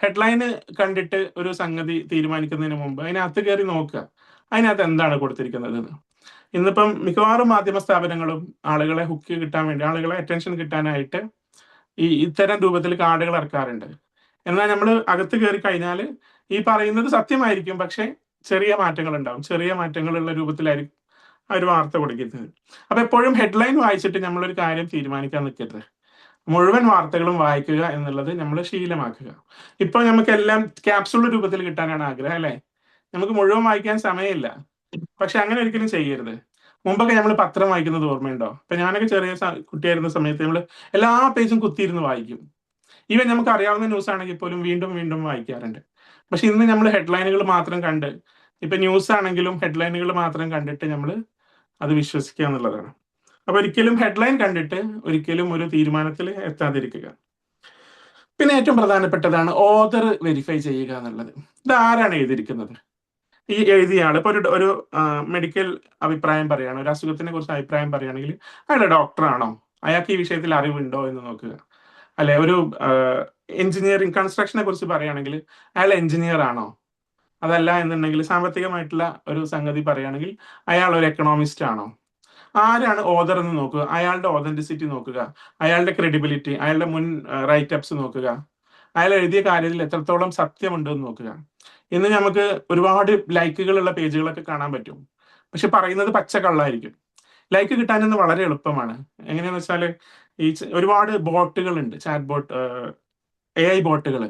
ഹെഡ്ലൈന് കണ്ടിട്ട് ഒരു സംഗതി തീരുമാനിക്കുന്നതിന് മുമ്പ് അതിനകത്ത് കയറി നോക്കുക, അതിനകത്ത് എന്താണ് കൊടുത്തിരിക്കുന്നത് എന്ന്. ഇന്നിപ്പം മിക്കവാറും മാധ്യമ സ്ഥാപനങ്ങളും ആളുകളെ ഹുക്ക് കിട്ടാൻ വേണ്ടി, ആളുകളെ അറ്റൻഷൻ കിട്ടാനായിട്ട് ഇത്തരം രൂപത്തിൽ കാർഡുകൾ ഇറക്കാറുണ്ട്. എന്നാൽ നമ്മൾ അകത്ത് കയറി കഴിഞ്ഞാൽ ഈ പറയുന്നത് സത്യമായിരിക്കും, പക്ഷെ ചെറിയ മാറ്റങ്ങൾ ഉണ്ടാവും. ചെറിയ മാറ്റങ്ങളുള്ള രൂപത്തിലായിരിക്കും ആ ഒരു വാർത്ത കൊടുക്കുന്നത്. അപ്പൊ എപ്പോഴും ഹെഡ്ലൈൻ വായിച്ചിട്ട് നമ്മളൊരു കാര്യം തീരുമാനിക്കാൻ നിൽക്കരുത്. മുഴുവൻ വാർത്തകളും വായിക്കുക എന്നുള്ളത് നമ്മൾ ശീലമാക്കുക. ഇപ്പൊ നമുക്കെല്ലാം ക്യാപ്സുൾ രൂപത്തിൽ കിട്ടാനാണ് ആഗ്രഹം, അല്ലെ? നമുക്ക് മുഴുവൻ വായിക്കാൻ സമയമില്ല. പക്ഷെ അങ്ങനെ ഒരിക്കലും ചെയ്യരുത്. മുമ്പൊക്കെ നമ്മൾ പത്രം വായിക്കുന്നത് ഓർമ്മയുണ്ടോ? ഇപ്പൊ ഞാനൊക്കെ ചെറിയ കുട്ടിയായിരുന്ന സമയത്ത് നമ്മൾ എല്ലാ പേജും കുത്തിയിരുന്ന് വായിക്കും. ഈവൻ നമുക്ക് അറിയാവുന്ന ന്യൂസ് ആണെങ്കിൽ പോലും വീണ്ടും വീണ്ടും വായിക്കാറുണ്ട്. പക്ഷെ ഇന്ന് നമ്മൾ ഹെഡ്ലൈനുകൾ മാത്രം കണ്ട്, ഇപ്പൊ ന്യൂസ് ആണെങ്കിലും ഹെഡ്ലൈനുകൾ മാത്രം കണ്ടിട്ട് നമ്മൾ അത് വിശ്വസിക്കുക എന്നുള്ളതാണ്. അപ്പൊ ഒരിക്കലും ഹെഡ്ലൈൻ കണ്ടിട്ട് ഒരിക്കലും ഒരു തീരുമാനത്തിൽ എത്താതിരിക്കുക. പിന്നെ ഏറ്റവും പ്രധാനപ്പെട്ടതാണ് ഓഥർ വെരിഫൈ ചെയ്യുക എന്നുള്ളത്. ഇത് ആരാണ് എഴുതിയിരിക്കുന്നത്? ഈ എഴുതിയ ആൾ ഇപ്പൊ ഒരു മെഡിക്കൽ അഭിപ്രായം പറയുകയാണ്, ഒരു അസുഖത്തിനെ കുറിച്ച് അഭിപ്രായം പറയുകയാണെങ്കിൽ അയാൾ ഡോക്ടറാണോ, അയാൾക്ക് ഈ വിഷയത്തിൽ അറിവുണ്ടോ എന്ന് നോക്കുക. അല്ലെ, ഒരു എഞ്ചിനീയറിംഗ് കൺസ്ട്രക്ഷനെ കുറിച്ച് പറയുകയാണെങ്കിൽ അയാൾ എഞ്ചിനീയർ ആണോ? അതല്ല എന്നുണ്ടെങ്കിൽ സാമ്പത്തികമായിട്ടുള്ള ഒരു സംഗതി പറയുകയാണെങ്കിൽ അയാൾ ഒരു എക്കണോമിസ്റ്റ് ആണോ? ആരാണ് ഓഥർ എന്ന് നോക്കുക, അയാളുടെ ഓതന്റിസിറ്റി നോക്കുക, അയാളുടെ ക്രെഡിബിലിറ്റി, അയാളുടെ മുൻ റൈറ്റ് അപ്സ് നോക്കുക, അയാൾ എഴുതിയ കാര്യത്തിൽ എത്രത്തോളം സത്യമുണ്ട് എന്ന് നോക്കുക. ഇന്ന് നമുക്ക് ഒരുപാട് ലൈക്കുകളുള്ള പേജുകളൊക്കെ കാണാൻ പറ്റും, പക്ഷെ പറയുന്നത് പച്ചക്കള്ളായിരിക്കും. ലൈക്ക് കിട്ടാനെന്ന് വളരെ എളുപ്പമാണ്. എങ്ങനെയാന്ന് വെച്ചാൽ ഈ ഒരുപാട് ബോട്ടുകൾ ഉണ്ട്, ചാറ്റ് ബോട്ട്, AI ബോട്ടുകൾ.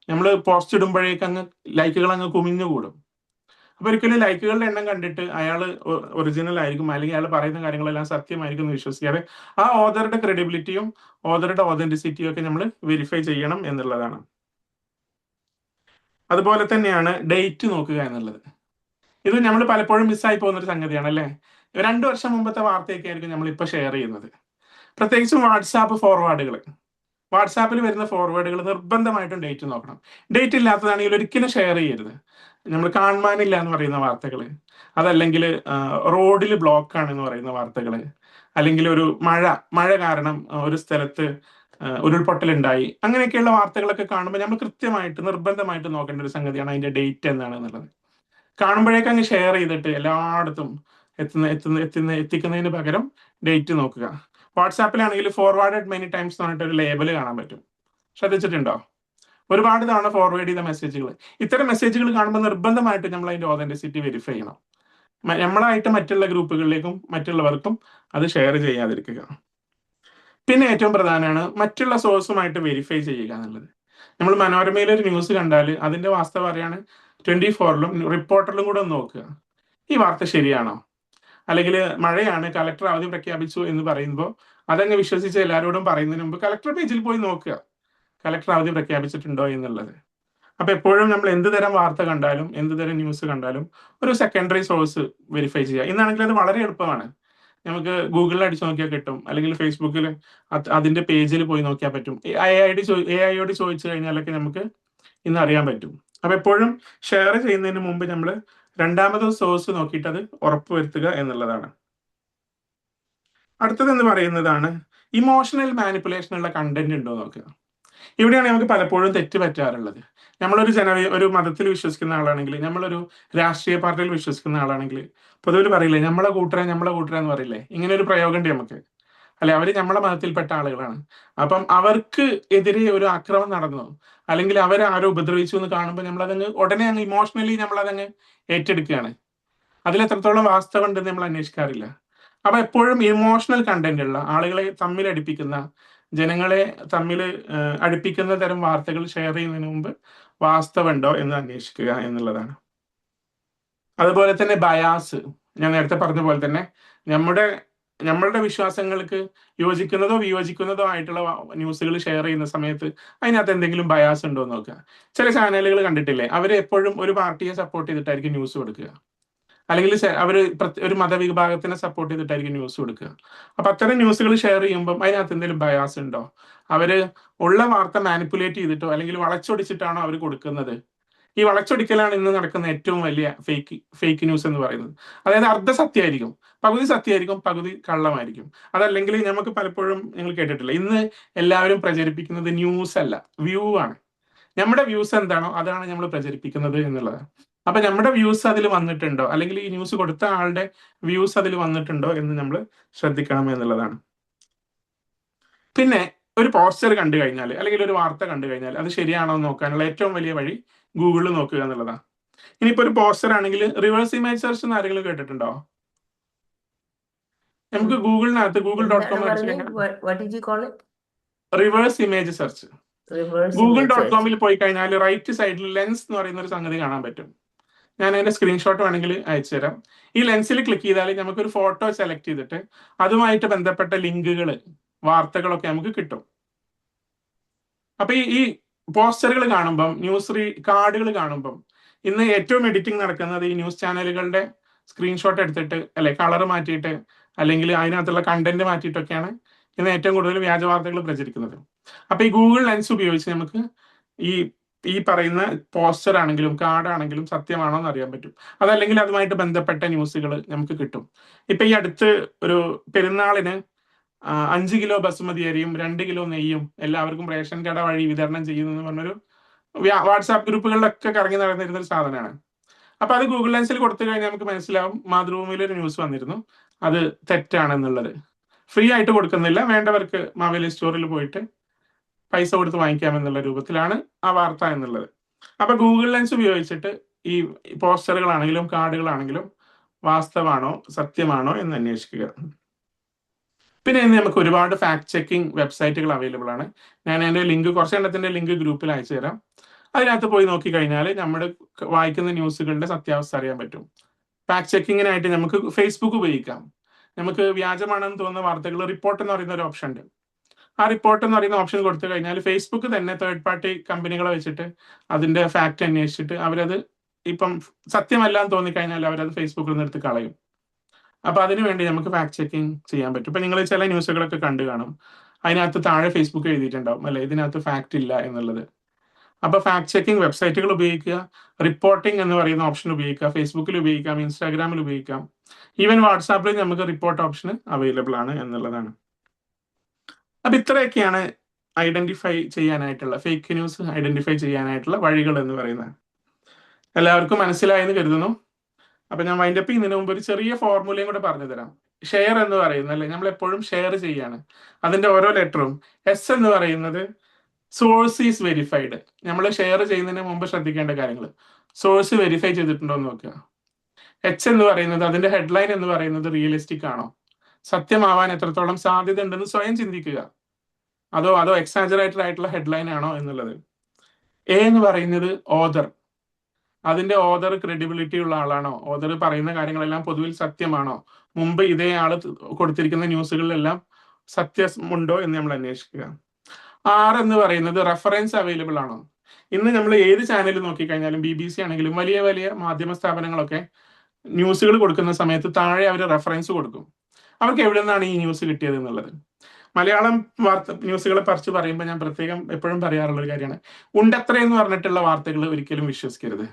നമ്മൾ പോസ്റ്റ് ഇടുമ്പോഴേക്ക് അങ്ങ് ലൈക്കുകൾ അങ്ങ് കുമിഞ്ഞുകൂടും. അപ്പൊ ഒരിക്കലും ലൈക്കുകളുടെ എണ്ണം കണ്ടിട്ട് അയാൾ ഒറിജിനൽ ആയിരിക്കും അല്ലെങ്കിൽ അയാൾ പറയുന്ന കാര്യങ്ങളെല്ലാം സത്യമായിരിക്കും എന്ന് വിശ്വസിക്കാതെ ആ ഓഥറുടെ ക്രെഡിബിലിറ്റിയും ഓഥറുടെ ഓതന്റിസിറ്റിയും ഒക്കെ നമ്മൾ വെരിഫൈ ചെയ്യണം എന്നുള്ളതാണ്. അതുപോലെ തന്നെയാണ് ഡേറ്റ് നോക്കുക എന്നുള്ളത്. ഇത് നമ്മൾ പലപ്പോഴും മിസ്സായി പോകുന്ന ഒരു സംഗതിയാണ്, അല്ലെ? 2 വർഷം മുമ്പത്തെ വാർത്തയൊക്കെ ആയിരിക്കും നമ്മൾ ഇപ്പൊ ഷെയർ ചെയ്യുന്നത്. പ്രത്യേകിച്ചും വാട്സാപ്പ് ഫോർവേഡുകൾ. വാട്സാപ്പിൽ വരുന്ന ഫോർവേഡുകൾ നിർബന്ധമായിട്ടും ഡേറ്റ് നോക്കണം. ഡേറ്റ് ഇല്ലാത്തതാണെങ്കിൽ ഒരിക്കലും ഷെയർ ചെയ്യരുത്. നമ്മൾ കാണാനില്ല എന്ന് പറയുന്ന വാർത്തകൾ, അതല്ലെങ്കിൽ റോഡിൽ ബ്ലോക്ക് ആണെന്ന് പറയുന്ന വാർത്തകൾ, അല്ലെങ്കിൽ ഒരു മഴ കാരണം ഒരു സ്ഥലത്ത് ഉരുൾപൊട്ടലുണ്ടായി, അങ്ങനെയൊക്കെയുള്ള വാർത്തകളൊക്കെ കാണുമ്പോൾ നമ്മൾ കൃത്യമായിട്ട് നിർബന്ധമായിട്ട് നോക്കേണ്ട ഒരു സംഗതിയാണ് അതിന്റെ ഡേറ്റ് എന്താണ് എന്നുള്ളത്. കാണുമ്പോഴേക്ക് അങ്ങ് ഷെയർ ചെയ്തിട്ട് എല്ലായിടത്തും എത്തിക്കുന്നതിന് പകരം ഡേറ്റ് നോക്കുക. വാട്സാപ്പിലാണെങ്കിൽ ഫോർവേഡഡ് മെനി ടൈംസ് എന്ന് പറഞ്ഞിട്ട് ഒരു ലേബൽ കാണാൻ പറ്റും. ശ്രദ്ധിച്ചിട്ടുണ്ടോ? ഒരുപാട് തവണ ഫോർവേഡ് ചെയ്ത മെസ്സേജുകൾ. ഇത്തരം മെസ്സേജുകൾ കാണുമ്പോൾ നിർബന്ധമായിട്ട് നമ്മൾ അതിന്റെ ഓതന്റിസിറ്റി വെരിഫൈ ചെയ്യണം. നമ്മളായിട്ട് മറ്റുള്ള ഗ്രൂപ്പുകളിലേക്കും മറ്റുള്ളവർക്കും അത് ഷെയർ ചെയ്യാതിരിക്കുക. പിന്നെ ഏറ്റവും പ്രധാനമാണ് മറ്റുള്ള സോഴ്സുമായിട്ട് വെരിഫൈ ചെയ്യുക എന്നുള്ളത്. നമ്മൾ മനോരമയിൽ ഒരു ന്യൂസ് കണ്ടാൽ അതിന്റെ വാസ്തവം അറിയാണ് 24-ലും റിപ്പോർട്ടറിലും കൂടെ ഒന്ന് നോക്കുക, ഈ വാർത്ത ശരിയാണോ? അല്ലെങ്കിൽ മഴയാണ്, കളക്ടർ അവധി പ്രഖ്യാപിച്ചു എന്ന് പറയുമ്പോൾ അതങ്ങ് വിശ്വസിച്ച് എല്ലാവരോടും പറയുന്നതിന് മുമ്പ് കളക്ടർ പേജിൽ പോയി നോക്കുക, കളക്ടർ അവധി പ്രഖ്യാപിച്ചിട്ടുണ്ടോ എന്നുള്ളത്. അപ്പൊ എപ്പോഴും നമ്മൾ എന്ത് തരം വാർത്ത കണ്ടാലും എന്ത് തരം ന്യൂസ് കണ്ടാലും ഒരു സെക്കൻഡറി സോഴ്സ് വെരിഫൈ ചെയ്യുക. ഇന്നാണെങ്കിൽ അത് വളരെ എളുപ്പമാണ്. നമുക്ക് ഗൂഗിളിൽ അടിച്ചു നോക്കിയാൽ കിട്ടും, അല്ലെങ്കിൽ ഫേസ്ബുക്കിൽ അതിന്റെ പേജിൽ പോയി നോക്കിയാൽ പറ്റും. AI ചോദിച്ചു കഴിഞ്ഞാലൊക്കെ നമുക്ക് ഇന്ന് അറിയാൻ പറ്റും. അപ്പൊ എപ്പോഴും ഷെയർ ചെയ്യുന്നതിന് മുമ്പ് നമ്മൾ രണ്ടാമത് സോഴ്സ് നോക്കിയിട്ട് അത് ഉറപ്പുവരുത്തുക എന്നുള്ളതാണ്. അടുത്തതെന്ന് പറയുന്നതാണ് ഇമോഷണൽ മാനിപ്പുലേഷനുള്ള കണ്ടന്റ് ഉണ്ടോ നോക്കുക. ഇവിടെയാണ് നമുക്ക് പലപ്പോഴും തെറ്റ് പറ്റാറുള്ളത്. നമ്മളൊരു ഒരു മതത്തിൽ വിശ്വസിക്കുന്ന ആളാണെങ്കിൽ, നമ്മളൊരു രാഷ്ട്രീയ പാർട്ടിയിൽ വിശ്വസിക്കുന്ന ആളാണെങ്കിൽ പൊതുവിൽ പറയില്ലേ നമ്മളെ കൂട്ടരെ എന്ന് പറയില്ലേ? ഇങ്ങനെ ഒരു പ്രയോഗം ഉണ്ട് നമുക്ക്, അല്ലെ? അവര് നമ്മളെ മതത്തിൽപ്പെട്ട ആളുകളാണ്. അപ്പം അവർക്ക് എതിരെ ഒരു ആക്രമണം നടന്നു അല്ലെങ്കിൽ അവരെ ആരോ ഉപദ്രവിച്ചു എന്ന് കാണുമ്പോൾ നമ്മളതങ്ങ് ഉടനെ അങ്ങ് ഇമോഷണലി നമ്മളതങ്ങ് ഏറ്റെടുക്കുകയാണ്. അതിൽ എത്രത്തോളം വാസ്തവം ഉണ്ടെന്ന് നമ്മൾ അന്വേഷിക്കാറില്ല. അപ്പൊ എപ്പോഴും ഇമോഷണൽ കണ്ടന്റ് ഉള്ള, ആളുകളെ തമ്മിൽ അടുപ്പിക്കുന്ന, ജനങ്ങളെ തമ്മിൽ അടുപ്പിക്കുന്ന തരം വാർത്തകൾ ഷെയർ ചെയ്യുന്നതിന് മുമ്പ് വാസ്തവം ഉണ്ടോ എന്ന് അന്വേഷിക്കുക എന്നുള്ളതാണ്. അതുപോലെ തന്നെ ബയാസ്, ഞാൻ നേരത്തെ പറഞ്ഞ പോലെ തന്നെ നമ്മളുടെ വിശ്വാസങ്ങൾക്ക് യോജിക്കുന്നതോ വിയോജിക്കുന്നതോ ആയിട്ടുള്ള ന്യൂസുകൾ ഷെയർ ചെയ്യുന്ന സമയത്ത് അതിനകത്ത് എന്തെങ്കിലും ബയാസ് ഉണ്ടോ എന്ന് നോക്കുക. ചില ചാനലുകൾ കണ്ടിട്ടില്ലേ, അവർ എപ്പോഴും ഒരു പാർട്ടിയെ സപ്പോർട്ട് ചെയ്തിട്ടായിരിക്കും ന്യൂസ് കൊടുക്കുക, അല്ലെങ്കിൽ അവർ ഒരു മതവിഭാഗത്തിനെ സപ്പോർട്ട് ചെയ്തിട്ടായിരിക്കും ന്യൂസ് കൊടുക്കുക. അപ്പൊ അത്തരം ന്യൂസുകൾ ഷെയർ ചെയ്യുമ്പോൾ അതിനകത്ത് എന്തെങ്കിലും ബയാസ് ഉണ്ടോ, അവര് ഉള്ള വാർത്ത മാനിപ്പുലേറ്റ് ചെയ്തിട്ടോ അല്ലെങ്കിൽ വളച്ചൊടിച്ചിട്ടാണോ അവർ കൊടുക്കുന്നത്? ഈ വളച്ചൊടിക്കലാണ് ഇന്ന് നടക്കുന്ന ഏറ്റവും വലിയ ഫേക്ക് ന്യൂസ് എന്ന് പറയുന്നത്. അതായത് അർദ്ധസത്യമായിരിക്കും, പകുതി സത്യമായിരിക്കും, പകുതി കള്ളമായിരിക്കും. അതല്ലെങ്കിൽ നമുക്ക് പലപ്പോഴും നിങ്ങൾ കേട്ടിട്ടില്ല, ഇന്ന് എല്ലാവരും പ്രചരിപ്പിക്കുന്നത് ന്യൂസ് അല്ല, വ്യൂ ആണ്. നമ്മുടെ വ്യൂസ് എന്താണോ അതാണ് നമ്മൾ പ്രചരിപ്പിക്കുന്നത് എന്നുള്ളതാണ്. അപ്പൊ നമ്മുടെ വ്യൂസ് അതിൽ വന്നിട്ടുണ്ടോ, അല്ലെങ്കിൽ ഈ ന്യൂസ് കൊടുത്ത ആളുടെ വ്യൂസ് അതിൽ വന്നിട്ടുണ്ടോ എന്ന് നമ്മൾ ശ്രദ്ധിക്കണം എന്നുള്ളതാണ്. പിന്നെ ഒരു പോസ്റ്റർ കണ്ടു കഴിഞ്ഞാൽ അല്ലെങ്കിൽ ഒരു വാർത്ത കണ്ടു കഴിഞ്ഞാൽ അത് ശരിയാണോ എന്ന് നോക്കാനുള്ള ഏറ്റവും വലിയ വഴി ഗൂഗിളിൽ നോക്കുക എന്നുള്ളതാണ്. ഇനിയിപ്പോ ഒരു പോസ്റ്റർ ആണെങ്കിൽ റിവേഴ്സ് ഇമേജ് സെർച്ച് എന്ന് ആരെങ്കിലും കേട്ടിട്ടുണ്ടോ? നമുക്ക് ഗൂഗിളിനകത്ത് google.com reverse image search, google.com പോയി കഴിഞ്ഞാൽ റൈറ്റ് സൈഡിൽ ലെൻസ് എന്ന് പറയുന്ന ഒരു സംഗതി കാണാൻ പറ്റും. ഞാൻ അതിന്റെ സ്ക്രീൻഷോട്ട് വേണമെങ്കിൽ അയച്ചു തരാം. ഈ ലെൻസിൽ ക്ലിക്ക് ചെയ്താൽ നമുക്കൊരു ഫോട്ടോ സെലക്ട് ചെയ്തിട്ട് അതുമായിട്ട് ബന്ധപ്പെട്ട ലിങ്കുകൾ, വാർത്തകളൊക്കെ നമുക്ക് കിട്ടും. അപ്പൊ ഈ പോസ്റ്ററുകൾ കാണുമ്പം, കാർഡുകൾ കാണുമ്പം, ഇന്ന് ഏറ്റവും എഡിറ്റിംഗ് നടക്കുന്നത് ഈ ന്യൂസ് ചാനലുകളുടെ സ്ക്രീൻഷോട്ട് എടുത്തിട്ട്, അല്ലെ കളർ മാറ്റിയിട്ട്, അല്ലെങ്കിൽ അതിനകത്തുള്ള കണ്ടന്റ് മാറ്റിയിട്ടൊക്കെയാണ് ഇന്ന് ഏറ്റവും കൂടുതൽ വ്യാജ വാർത്തകൾ പ്രചരിക്കുന്നത്. അപ്പൊ ഈ ഗൂഗിൾ ലെൻസ് ഉപയോഗിച്ച് നമുക്ക് ഈ പറയുന്ന പോസ്റ്റർ ആണെങ്കിലും കാർഡാണെങ്കിലും സത്യമാണോ എന്ന് അറിയാൻ പറ്റും. അതല്ലെങ്കിൽ അതുമായിട്ട് ബന്ധപ്പെട്ട ന്യൂസുകൾ നമുക്ക് കിട്ടും. ഇപ്പൊ ഈ അടുത്ത് ഒരു പെരുന്നാളിന് 5 കിലോ ബസുമതി അരിയും 2 കിലോ നെയ്യും എല്ലാവർക്കും റേഷൻ കട വഴി വിതരണം ചെയ്യുന്നു പറഞ്ഞൊരു വാട്സാപ്പ് ഗ്രൂപ്പുകളിലൊക്കെ കറങ്ങി നടന്നിരുന്ന ഒരു സാധനമാണ്. അപ്പൊ അത് ഗൂഗിൾ ലെൻസിൽ കൊടുത്തു കഴിഞ്ഞാൽ നമുക്ക് മനസ്സിലാവും, മാതൃഭൂമിയിൽ ഒരു ന്യൂസ് വന്നിരുന്നു, അത് തെറ്റാണെന്നുള്ളത്. ഫ്രീ ആയിട്ട് കൊടുക്കുന്നില്ല, വേണ്ടവർക്ക് മാവേലി സ്റ്റോറിൽ പോയിട്ട് പൈസ കൊടുത്ത് വാങ്ങിക്കാമെന്നുള്ള രൂപത്തിലാണ് ആ വാർത്ത എന്നുള്ളത്. അപ്പൊ ഗൂഗിൾ ലെൻസ് ഉപയോഗിച്ചിട്ട് ഈ പോസ്റ്ററുകളാണെങ്കിലും കാർഡുകളാണെങ്കിലും വാസ്തവാണോ സത്യമാണോ എന്ന് അന്വേഷിക്കുക. പിന്നെ ഇന്ന് നമുക്ക് ഒരുപാട് ഫാക്ട് ചെക്കിംഗ് വെബ്സൈറ്റുകൾ അവൈലബിൾ ആണ്. ഞാൻ അതിന്റെ ലിങ്ക്, കുറച്ചെണ്ണത്തിന്റെ ലിങ്ക് ഗ്രൂപ്പിൽ അയച്ചു തരാം. അതിനകത്ത് പോയി നോക്കി കഴിഞ്ഞാൽ നമ്മുടെ വായിക്കുന്ന ന്യൂസുകളുടെ സത്യാവസ്ഥ അറിയാൻ പറ്റും. ഫാക്ട് ചെക്കിങ്ങിനായിട്ട് നമുക്ക് ഫേസ്ബുക്ക് ഉപയോഗിക്കാം. നമുക്ക് വ്യാജമാണെന്ന് തോന്നുന്ന വാർത്തകൾ റിപ്പോർട്ട് എന്ന് പറയുന്ന ഒരു ഓപ്ഷൻ ഉണ്ട്. ആ റിപ്പോർട്ട് എന്ന് പറയുന്ന ഓപ്ഷൻ കൊടുത്തു കഴിഞ്ഞാൽ ഫേസ്ബുക്ക് തന്നെ തേർഡ് പാർട്ടി കമ്പനികളെ വെച്ചിട്ട് അതിന്റെ ഫാക്ട് അന്വേഷിച്ചിട്ട് അവരത് ഇപ്പം സത്യമല്ല എന്ന് തോന്നിക്കഴിഞ്ഞാൽ അവരത് ഫേസ്ബുക്കിൽ നിന്ന് എടുത്ത് കളയും. അപ്പൊ അതിനുവേണ്ടി നമുക്ക് ഫാക്ട് ചെക്കിങ് ചെയ്യാൻ പറ്റും. ഇപ്പൊ നിങ്ങൾ ചില ന്യൂസുകളൊക്കെ കണ്ടു കാണും, അതിനകത്ത് താഴെ ഫേസ്ബുക്ക് എഴുതിയിട്ടുണ്ടാവും, അല്ലെ, ഇതിനകത്ത് ഫാക്ട് ഇല്ല എന്നുള്ളത്. അപ്പൊ ഫാക്ട് ചെക്കിംഗ് വെബ്സൈറ്റുകൾ ഉപയോഗിക്കുക, റിപ്പോർട്ടിംഗ് എന്ന് പറയുന്ന ഓപ്ഷൻ ഉപയോഗിക്കുക, ഫേസ്ബുക്കിൽ ഉപയോഗിക്കാം, ഇൻസ്റ്റാഗ്രാമിൽ ഉപയോഗിക്കാം, ഈവൻ വാട്സാപ്പിൽ നമുക്ക് റിപ്പോർട്ട് ഓപ്ഷൻ അവൈലബിൾ ആണ് എന്നുള്ളതാണ്. അപ്പൊ ഇത്രയൊക്കെയാണ് ഐഡന്റിഫൈ ചെയ്യാനായിട്ടുള്ള, ഫേക്ക് ന്യൂസ് ഐഡന്റിഫൈ ചെയ്യാനായിട്ടുള്ള വഴികൾ എന്ന് പറയുന്നത്. എല്ലാവർക്കും മനസ്സിലായെന്ന് കരുതുന്നു. അപ്പൊ ഞാൻ വൈൻഡപ്പ് ചെയ്യുന്നതിന് മുമ്പ് ഒരു ചെറിയ ഫോർമുലയും കൂടെ പറഞ്ഞു തരാം. ഷെയർ എന്ന് പറയുന്നത്, അല്ലെ, നമ്മൾ എപ്പോഴും ഷെയർ ചെയ്യാണ്, അതിന്റെ ഓരോ ലെറ്ററും. എസ് എന്ന് പറയുന്നത് സോഴ്സ് ഈസ് വെരിഫൈഡ്. നമ്മൾ ഷെയർ ചെയ്യുന്നതിന് മുമ്പ് ശ്രദ്ധിക്കേണ്ട കാര്യങ്ങൾ, സോഴ്സ് വെരിഫൈ ചെയ്തിട്ടുണ്ടോ എന്ന് നോക്കുക. എച്ച് എന്ന് പറയുന്നത്, അതിന്റെ ഹെഡ്ലൈൻ എന്ന് പറയുന്നത് റിയലിസ്റ്റിക് ആണോ, സത്യമാവാൻ എത്രത്തോളം സാധ്യത ഉണ്ടെന്ന് സ്വയം ചിന്തിക്കുക, അതോ എക്സാജറേറ്റഡ് ആയിട്ടുള്ള ഹെഡ്ലൈൻ ആണോ എന്നുള്ളത്. എ എന്ന് പറയുന്നത് ഓദർ, അതിന്റെ ഓദർ ക്രെഡിബിലിറ്റി ഉള്ള ആളാണോ, ഓദർ പറയുന്ന കാര്യങ്ങളെല്ലാം പൊതുവിൽ സത്യമാണോ, മുമ്പ് ഇതേ ആള് കൊടുത്തിരിക്കുന്ന ന്യൂസുകളിലെല്ലാം സത്യമുണ്ടോ എന്ന് നമ്മൾ അന്വേഷിക്കുക. ആർ എന്ന് പറയുന്നത് റെഫറൻസ് അവൈലബിൾ ആണോ. ഇന്ന് നമ്മൾ ഏത് ചാനൽ നോക്കിക്കഴിഞ്ഞാലും, BBC ആണെങ്കിലും വലിയ വലിയ മാധ്യമ സ്ഥാപനങ്ങളൊക്കെ ന്യൂസുകൾ കൊടുക്കുന്ന സമയത്ത് താഴെ അവർ റെഫറൻസ് കൊടുക്കും, അവർക്ക് എവിടെ നിന്നാണ് ഈ ന്യൂസ് കിട്ടിയത് എന്നുള്ളത്. മലയാളം ന്യൂസുകളെ പറിച്ച് പറയുമ്പോൾ ഞാൻ പ്രത്യേകം എപ്പോഴും പറയാറുള്ള ഒരു കാര്യമാണ്, ഉണ്ടത്ര എന്ന് പറഞ്ഞിട്ടുള്ള വാർത്തകൾ ഒരിക്കലും വിശ്വസിക്കരുത്.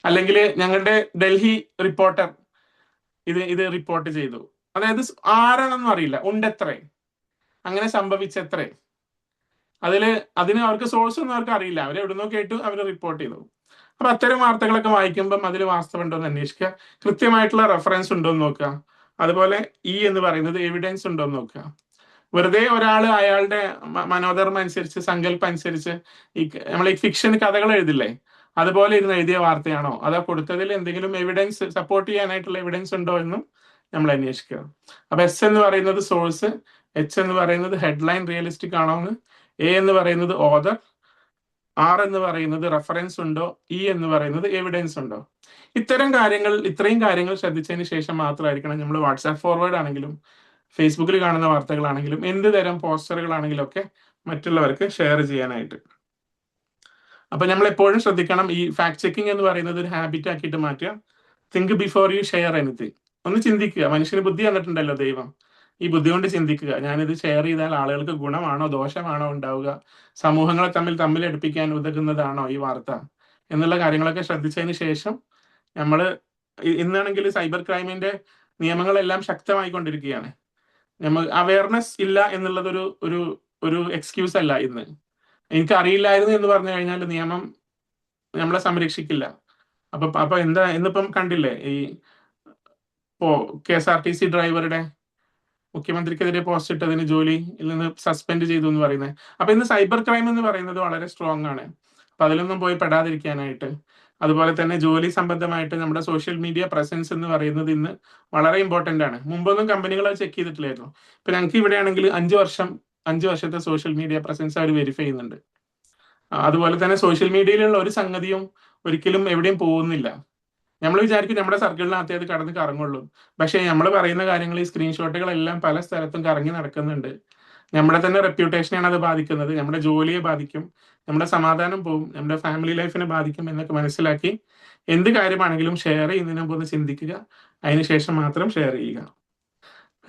അല്ലെങ്കിൽ ഞങ്ങളുടെ ഡൽഹി റിപ്പോർട്ടർ ഇത് റിപ്പോർട്ട് ചെയ്തു, അതായത് ആരാണെന്നും അറിയില്ല, ഉണ്ടത്രേ, അങ്ങനെ സംഭവിച്ചത്രേ, അതിന് അവർക്ക് സോഴ്സ് ഒന്നും അവർക്ക് അറിയില്ല, അവർ എവിടുന്നോ കേട്ടു, അവർ റിപ്പോർട്ട് ചെയ്തു. അപ്പൊ അത്തരം വാർത്തകളൊക്കെ വായിക്കുമ്പം അതിൽ വാസ്തവം ഉണ്ടോ എന്ന് അന്വേഷിക്കുക, കൃത്യമായിട്ടുള്ള റെഫറൻസ് ഉണ്ടോ എന്ന് നോക്കുക. അതുപോലെ എന്ന് പറയുന്നത് എവിഡൻസ് ഉണ്ടോ എന്ന് നോക്കുക. വെറുതെ ഒരാൾ അയാളുടെ മനോധർമ്മം അനുസരിച്ച്, സങ്കല്പം അനുസരിച്ച് നമ്മൾ ഈ ഫിക്ഷൻ കഥകൾ എഴുതില്ലേ, അതുപോലെ ഇരുന്ന് എഴുതിയ വാർത്തയാണോ, അതോ കൊടുത്തതിൽ എന്തെങ്കിലും എവിഡൻസ് സപ്പോർട്ട് ചെയ്യാനായിട്ടുള്ള എവിഡൻസ് ഉണ്ടോ എന്നും നമ്മൾ അന്വേഷിക്കുക. അപ്പൊ എസ് എന്ന് പറയുന്നത് സോഴ്സ്, എച്ച് എന്ന് പറയുന്നത് ഹെഡ്ലൈൻ റിയലിസ്റ്റിക് ആണോ എന്ന്, എ എന്ന് പറയുന്നത് ഓതർ, ആർ എന്ന് പറയുന്നത് റെഫറൻസ് ഉണ്ടോ, ഇ എന്ന് പറയുന്നത് എവിഡൻസ് ഉണ്ടോ. ഇത്രയും കാര്യങ്ങൾ ശ്രദ്ധിച്ചതിന് ശേഷം മാത്രമായിരിക്കണം നമ്മൾ വാട്സാപ്പ് ഫോർവേഡ് ആണെങ്കിലും ഫേസ്ബുക്കിൽ കാണുന്ന വാർത്തകളാണെങ്കിലും എന്ത് തരം പോസ്റ്ററുകളാണെങ്കിലും ഒക്കെ മറ്റുള്ളവർക്ക് ഷെയർ ചെയ്യാനായിട്ട്. അപ്പൊ നമ്മൾ എപ്പോഴും ശ്രദ്ധിക്കണം, ഈ ഫാക്ട് ചെക്കിംഗ് എന്ന് പറയുന്നത് ഒരു ഹാബിറ്റ് ആക്കിയിട്ട് മാറ്റുക. Think before you share anything. ഒന്ന് ചിന്തിക്കുക. മനുഷ്യന് ബുദ്ധി തന്നിട്ടുണ്ടല്ലോ ദൈവം, ഈ ബുദ്ധി കൊണ്ട് ചിന്തിക്കുക, ഞാനിത് ഷെയർ ചെയ്താൽ ആളുകൾക്ക് ഗുണമാണോ ദോഷമാണോ ഉണ്ടാവുക, സമൂഹങ്ങളെ തമ്മിൽ അടുപ്പിക്കാൻ ഉതകുന്നതാണോ ഈ വാർത്ത എന്നുള്ള കാര്യങ്ങളൊക്കെ ശ്രദ്ധിച്ചതിന് ശേഷം നമ്മൾ, ഇന്നാണെങ്കിൽ സൈബർ ക്രൈമിന്റെ നിയമങ്ങളെല്ലാം ശക്തമായിക്കൊണ്ടിരിക്കുകയാണ്. നമ്മൾ അവയർനെസ് ഇല്ല എന്നുള്ളത് ഒരു ഒരു ഒരു എക്സ്ക്യൂസ് അല്ല ഇന്ന്. എനിക്ക് അറിയില്ലായിരുന്നു എന്ന് പറഞ്ഞു കഴിഞ്ഞാൽ നിയമം നമ്മളെ സംരക്ഷിക്കില്ല. അപ്പൊ എന്താ ഇന്നിപ്പം കണ്ടില്ലേ, ഈ KSRTC ഡ്രൈവറുടെ മുഖ്യമന്ത്രിക്കെതിരെ പോസ്റ്റ് ഇട്ടതിന് ജോലിയിൽ നിന്ന് സസ്പെൻഡ് ചെയ്തു എന്ന് പറയുന്നത്. അപ്പൊ ഇന്ന് സൈബർ ക്രൈം എന്ന് പറയുന്നത് വളരെ സ്ട്രോങ് ആണ്. അപ്പൊ അതിലൊന്നും പോയി പെടാതിരിക്കാനായിട്ട്, അതുപോലെ തന്നെ ജോലി സംബന്ധമായിട്ട് നമ്മുടെ സോഷ്യൽ മീഡിയ പ്രസൻസ് എന്ന് പറയുന്നത് ഇന്ന് വളരെ ഇമ്പോർട്ടന്റ് ആണ്. മുമ്പൊന്നും കമ്പനികൾ അത് ചെക്ക് ചെയ്തിട്ടില്ലായിരുന്നു. ഇപ്പൊ ഞങ്ങൾക്ക് ഇവിടെയാണെങ്കിൽ 5 വർഷത്തെ സോഷ്യൽ മീഡിയ പ്രസൻസ് അവർ വെരിഫൈ ചെയ്യുന്നുണ്ട്. അതുപോലെ തന്നെ സോഷ്യൽ മീഡിയയിലുള്ള ഒരു സംഗതിയും ഒരിക്കലും എവിടെയും പോകുന്നില്ല. നമ്മൾ വിചാരിക്കും നമ്മുടെ സർക്കിളിനകത്തേ അത് കടന്ന് കറങ്ങുള്ളൂ. പക്ഷേ നമ്മൾ പറയുന്ന കാര്യങ്ങൾ, ഈ സ്ക്രീൻഷോട്ടുകളെല്ലാം പല സ്ഥലത്തും കറങ്ങി നടക്കുന്നുണ്ട്. നമ്മുടെ തന്നെ റെപ്യൂട്ടേഷനെയാണ് അത് ബാധിക്കുന്നത്, നമ്മുടെ ജോലിയെ ബാധിക്കും, നമ്മുടെ സമാധാനം പോവും, നമ്മുടെ ഫാമിലി ലൈഫിനെ ബാധിക്കും എന്നൊക്കെ മനസ്സിലാക്കി എന്ത് കാര്യമാണെങ്കിലും ഷെയർ ചെയ്യുന്നതിന് മുമ്പ് ഒന്ന് ചിന്തിക്കുക. അതിനുശേഷം മാത്രം ഷെയർ ചെയ്യുക.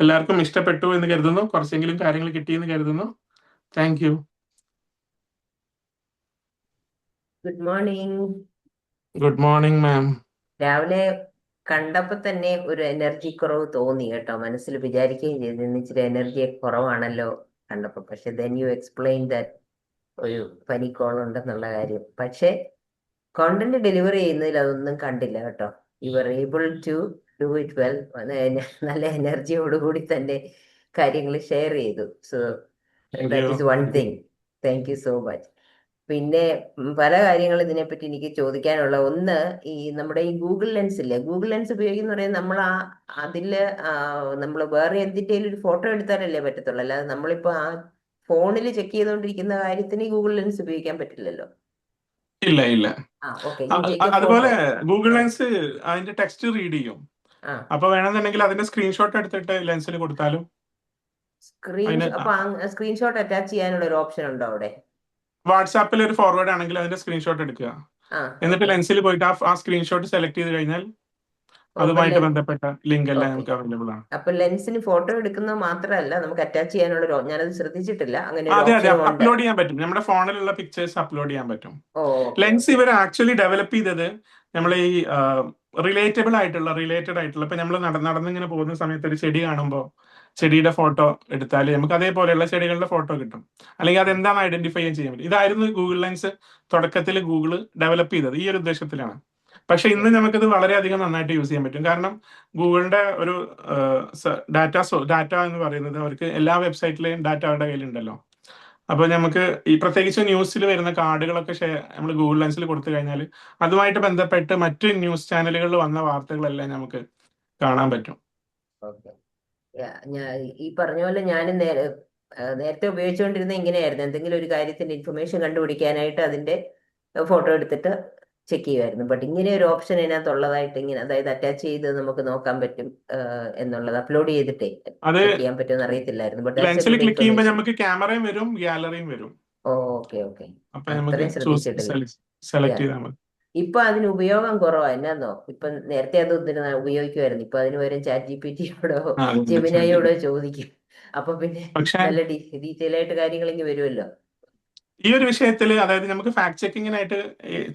എല്ലാവർക്കും ഇഷ്ടപ്പെട്ടു എന്ന് കരുതുന്നു. കുറച്ചെങ്കിലും കാര്യങ്ങൾ കിട്ടിയെന്ന് കരുതുന്നു. Thank you. Good morning. Good morning ma'am. രാവിലെ കണ്ടപ്പോ തന്നെ ഒരു എനർജി കുറവ് തോന്നി കേട്ടോ. മനസ്സിൽ വിചാരിക്കുകയും ചെയ്തു ഇന്ന് ഇച്ചിരി എനർജി കുറവാണല്ലോ കണ്ടപ്പോ. പക്ഷെ ദെൻ യു എക്സ്പ്ലെയിൻ ദാറ്റ് ഒരു പനി കോൾ ഉണ്ടെന്നുള്ള കാര്യം. പക്ഷെ കോണ്ടന്റ് ഡെലിവറി ചെയ്യുന്നതിൽ അതൊന്നും കണ്ടില്ല കേട്ടോ. You are able to do it well. നല്ല എനർജിയോടുകൂടി തന്നെ കാര്യങ്ങൾ ഷെയർ ചെയ്തു. So Thank that you. Is one thing. Thank you so much. പിന്നെ പല കാര്യങ്ങളും ഇതിനെപ്പറ്റി എനിക്ക് ചോദിക്കാനുള്ള ഒന്ന്, ഈ നമ്മുടെ ഈ ഗൂഗിൾ ലെൻസ് ഇല്ലേ, ഗൂഗിൾ ലെൻസ് ഉപയോഗിക്കുന്ന പറയുന്നത് നമ്മൾ അതില് നമ്മൾ വേറെ എന്തിൻ്റെയും ഒരു ഫോട്ടോ എടുത്താലല്ലേ പറ്റത്തുള്ളൂ. അല്ലാതെ നമ്മളിപ്പോ ആ ഫോണിൽ ചെക്ക് ചെയ്തുകൊണ്ടിരിക്കുന്ന കാര്യത്തിന് ഈ ഗൂഗിൾ ലെൻസ് ഉപയോഗിക്കാൻ പറ്റില്ലല്ലോ. ഇല്ല ഇല്ല. ഓക്കെ. അതുപോലെ ഗൂഗിൾ ലെൻസ് അതിന്റെ ടെക്സ്റ്റ് റീഡ് ചെയ്യും. ആ അപ്പൊ വേണമെന്നുണ്ടെങ്കിൽ അതിന്റെ സ്ക്രീൻഷോട്ട് എടുത്തിട്ട് ലെൻസിൽ കൊടുത്താലും അപ്പൊ സ്ക്രീൻഷോട്ട് അറ്റാച്ച് ചെയ്യാനുള്ള ഒരു ഓപ്ഷൻ ഉണ്ടോ അവിടെ? വാട്സാപ്പിൽ ഒരു ഫോർവേഡ് ആണെങ്കിൽ അതിന്റെ സ്ക്രീൻഷോട്ട് എടുക്കുക, എന്നിട്ട് ലെൻസിൽ പോയിട്ട് ആ സ്ക്രീൻഷോട്ട് സെലക്ട് ചെയ്ത് കഴിഞ്ഞാൽ അതുമായിട്ട് ബന്ധപ്പെട്ട ലിങ്ക് എല്ലാം നമുക്ക് അവൈലബിൾ ആണ്. അപ്പൊ ലെൻസിന് ഫോട്ടോ എടുക്കുന്നത് മാത്രമല്ല നമുക്ക് അറ്റാച്ച് ചെയ്യാനുള്ള, ഞാനത് ശ്രദ്ധിച്ചിട്ടില്ല. അങ്ങനെ അതെ അപ്ലോഡ് ചെയ്യാൻ പറ്റും. നമ്മുടെ ഫോണിലുള്ള പിക്ചേഴ്സ് അപ്ലോഡ് ചെയ്യാൻ പറ്റും. ലെൻസ് ഇവർ ആക്ച്വലി ഡെവലപ്പ് ചെയ്തത് നമ്മൾ ഈ റിലേറ്റഡ് ആയിട്ടുള്ള ഇപ്പൊ നമ്മൾ നടന്നിങ്ങനെ പോകുന്ന സമയത്ത് ഒരു ചെടി കാണുമ്പോൾ ചെടിയുടെ ഫോട്ടോ എടുത്താൽ നമുക്ക് അതേപോലെയുള്ള ചെടികളുടെ ഫോട്ടോ കിട്ടും, അല്ലെങ്കിൽ അതെന്താണെന്ന് ഐഡന്റിഫൈ ചെയ്യാൻ പറ്റും. ഇതായിരുന്നു ഗൂഗിൾ ലെൻസ് തുടക്കത്തിൽ ഗൂഗിൾ ഡെവലപ്പ് ചെയ്തത്, ഈ ഒരു ഉദ്ദേശത്തിലാണ്. പക്ഷെ ഇന്ന് നമുക്കത് വളരെയധികം നന്നായിട്ട് യൂസ് ചെയ്യാൻ പറ്റും. കാരണം ഗൂഗിളിന്റെ ഒരു ഡാറ്റ എന്ന് പറയുന്നത് അവർക്ക് എല്ലാ വെബ്സൈറ്റിലെയും ഡാറ്റ അവരുടെ കയ്യിലുണ്ടല്ലോ. അപ്പൊ നമുക്ക് ഈ പ്രത്യേകിച്ച് ന്യൂസിൽ വരുന്ന കാർഡുകളൊക്കെ നമ്മൾ ഗൂഗിൾ ലെൻസിൽ കൊടുത്തു കഴിഞ്ഞാൽ അതുമായിട്ട് ബന്ധപ്പെട്ട് മറ്റ് ന്യൂസ് ചാനലുകളിൽ വന്ന വാർത്തകളെല്ലാം നമുക്ക് കാണാൻ പറ്റും. ഈ പറഞ്ഞ പോലെ ഞാൻ നേരത്തെ ഉപയോഗിച്ചുകൊണ്ടിരുന്ന ഇങ്ങനെയായിരുന്നു. എന്തെങ്കിലും ഒരു കാര്യത്തിന്റെ ഇൻഫർമേഷൻ കണ്ടുപിടിക്കാനായിട്ട് അതിന്റെ ഫോട്ടോ എടുത്തിട്ട് ചെക്ക് ചെയ്യുമായിരുന്നു. ബട്ട് ഇങ്ങനെ ഒരു ഓപ്ഷൻ അതിനകത്ത് ഉള്ളതായിട്ട്, ഇങ്ങനെ അതായത് അറ്റാച്ച് ചെയ്ത് നമുക്ക് നോക്കാൻ പറ്റും എന്നുള്ളത്, അപ്ലോഡ് ചെയ്തിട്ടേ ചെക്ക് ചെയ്യാൻ പറ്റുമെന്ന് അറിയത്തില്ലായിരുന്നു. ബട്ട് ക്ലിക്ക് ചെയ്യുമ്പോൾ നമുക്ക് ക്യാമറയും വരും, ഗാലറിയും വരും. ഓക്കെ. അത്രയും ശ്രദ്ധിച്ചിട്ടില്ല. ഇപ്പൊ അതിന് ഉപയോഗം കുറവാ. എന്നാന്നോ, ഇപ്പൊ നേരത്തെ അത് ഉപയോഗിക്കുമായിരുന്നു. ഇപ്പൊ അതിന് പകരം ChatGPT-യോടോ ജെമിനായോടോ ചോദിക്കും. അപ്പൊ പിന്നെ നല്ല ഡീറ്റെയിൽ ആയിട്ട് കാര്യങ്ങൾ ഇങ്ങനെ വരുമല്ലോ. ഈ ഒരു വിഷയത്തിൽ അതായത് നമുക്ക് ഫാക്ട് ചെക്കിങ്ങിനായിട്ട്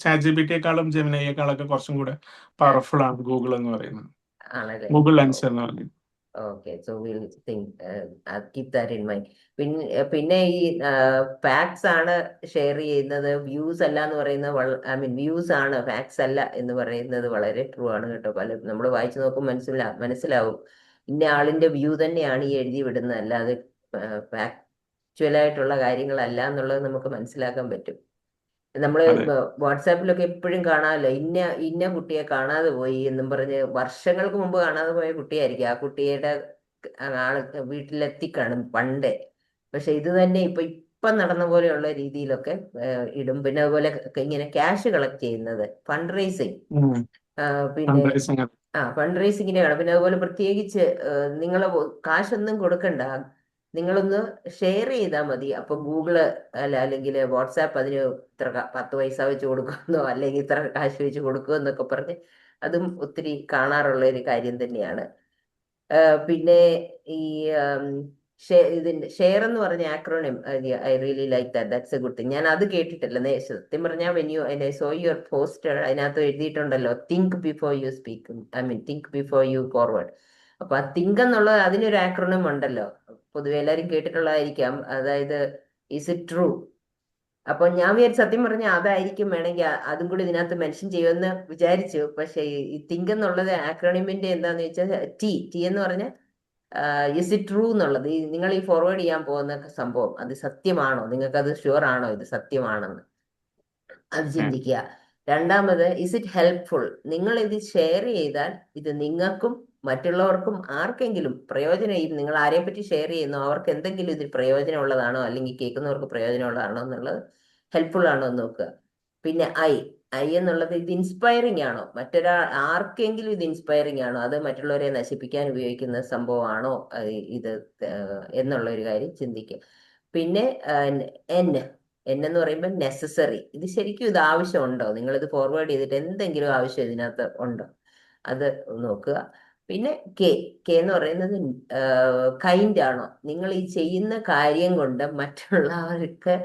ChatGPT-യേക്കാളും ജെമിനയേക്കാളൊക്കെ കുറച്ചും കൂടെ പവർഫുൾ ആണ് ഗൂഗിൾ എന്ന് പറയുന്നത്, ഗൂഗിൾ ലെൻസ് എന്ന് പറയുന്നത്. Okay, so will think keep that in mind. പിന്നെ ഈ ഫാക്ട്സ് ആണ് ഷെയർ ചെയ്യുന്നത്, വ്യൂസ് അല്ല എന്ന് പറയുന്നത്, വ്യൂസ് ആണ് ഫാക്ട്സ് അല്ല എന്ന് പറയുന്നത് വളരെ ട്രൂ ആണ് കേട്ടോ. നമ്മൾ വായിച്ചു നോക്കുമ്പോൾ മനസ്സിലാവും ഇന്ന ആളിന്റെ വ്യൂ തന്നെയാണ് ഈ എഴുതി വിടുന്നത്, അല്ലാതെ ഫാക്ച്വൽ ആയിട്ടുള്ള കാര്യങ്ങളല്ല എന്നുള്ളത് നമുക്ക് മനസ്സിലാക്കാൻ പറ്റും. നമ്മള് അതെ. വാട്സാപ്പിലൊക്കെ എപ്പോഴും കാണാമല്ലോ, ഇന്ന ഇന്ന കുട്ടിയെ കാണാതെ പോയി എന്നും പറഞ്ഞ് വർഷങ്ങൾക്ക് മുമ്പ് കാണാതെ പോയ കുട്ടിയായിരിക്കും. ആ കുട്ടിയുടെ ആള് വീട്ടിലെത്തിക്കാണും പണ്ട്. പക്ഷെ ഇത് തന്നെ ഇപ്പം നടന്ന പോലെയുള്ള രീതിയിലൊക്കെ ഇടും. പിന്നെ അതുപോലെ ഇങ്ങനെ ക്യാഷ് കളക്ട് ചെയ്യുന്നത്, ഫണ്ട് റേസിങ്. പിന്നെ ഫണ്ട് റൈസിങ്. ഫണ്ട് റേസിങ്ങിന്റെ കാണാം. പിന്നെ അതുപോലെ പ്രത്യേകിച്ച് നിങ്ങൾ കാശൊന്നും കൊടുക്കണ്ട, നിങ്ങളൊന്ന് ഷെയർ ചെയ്താൽ മതി. അപ്പൊ ഗൂഗിള് അല്ലെങ്കിൽ വാട്സാപ്പ് അതിന് ഇത്ര 10 പൈസ വെച്ച് കൊടുക്കുമെന്നോ അല്ലെങ്കിൽ ഇത്ര കാശ് വെച്ച് കൊടുക്കുമോ എന്നൊക്കെ പറഞ്ഞ് അതും ഒത്തിരി കാണാറുള്ള ഒരു കാര്യം തന്നെയാണ്. പിന്നെ ഈ ഇതിന്റെ ഷെയർ എന്ന് പറഞ്ഞ acronym, I really like that's a good thing. ഞാൻ അത് കേട്ടിട്ടില്ല. സത്യം പറഞ്ഞാൽ സോ യുവർ പോസ്റ്റർ അതിനകത്ത് എഴുതിയിട്ടുണ്ടല്ലോ, think before you speak, I mean think before you forward. അപ്പൊ ആ തിങ്ക് എന്നുള്ളത് അതിനൊരു ആക്രോണിം ഉണ്ടല്ലോ, പൊതുവെ എല്ലാവരും കേട്ടിട്ടുള്ളതായിരിക്കാം. അതായത് ഇസ് ഇറ്റ് ട്രൂ. അപ്പൊ ഞാൻ വിചാരിച്ചു സത്യം പറഞ്ഞാൽ അതായിരിക്കും, വേണമെങ്കിൽ അതും കൂടി ഇതിനകത്ത് മെൻഷൻ ചെയ്യുമെന്ന് വിചാരിച്ചു. പക്ഷെ ഈ തിങ്ക് എന്നുള്ളത് ആക്രോണിമിന്റെ എന്താന്ന് വെച്ചാൽ ടി എന്ന് പറഞ്ഞാൽ ഇസ് ഇറ്റ് ട്രൂ എന്നുള്ളത്. നിങ്ങൾ ഈ ഫോർവേഡ് ചെയ്യാൻ പോകുന്ന സംഭവം അത് സത്യമാണോ, നിങ്ങൾക്ക് അത് ഷുവർ ആണോ ഇത് സത്യമാണെന്ന് അത് ചിന്തിക്കുക. രണ്ടാമത് ഇസ് ഇറ്റ് ഹെൽപ്ഫുൾ, നിങ്ങൾ ഇത് ഷെയർ ചെയ്താൽ ഇത് നിങ്ങൾക്കും മറ്റുള്ളവർക്കും ആർക്കെങ്കിലും പ്രയോജനം, നിങ്ങൾ ആരെ പറ്റി ഷെയർ ചെയ്യുന്നു അവർക്ക് എന്തെങ്കിലും ഇതിൽ പ്രയോജനമുള്ളതാണോ അല്ലെങ്കിൽ കേൾക്കുന്നവർക്ക് പ്രയോജനമുള്ളതാണോ എന്നുള്ളത്, ഹെൽപ്ഫുൾ ആണോ എന്ന് നോക്കുക. പിന്നെ ഐ എന്നുള്ളത് ഇത് ഇൻസ്പയറിംഗ് ആണോ, ആർക്കെങ്കിലും ഇത് ഇൻസ്പയറിംഗ് ആണോ, അത് മറ്റുള്ളവരെ നശിപ്പിക്കാൻ ഉപയോഗിക്കുന്ന സംഭവമാണോ ഇത് എന്നുള്ള ഒരു കാര്യം ചിന്തിക്കുക. പിന്നെ എന്ന് പറയുമ്പോൾ നെസസറി, ഇത് ശരിക്കും ഇത് ആവശ്യമുണ്ടോ, നിങ്ങളിത് ഫോർവേഡ് ചെയ്തിട്ട് എന്തെങ്കിലും ആവശ്യം ഇതിനകത്ത് ഉണ്ടോ, അത് നോക്കുക. പിന്നെ കെ എന്ന് പറയുന്നത് കൈൻഡ് ആണോ, നിങ്ങൾ ഈ ചെയ്യുന്ന കാര്യം കൊണ്ട് മറ്റുള്ളവർക്ക്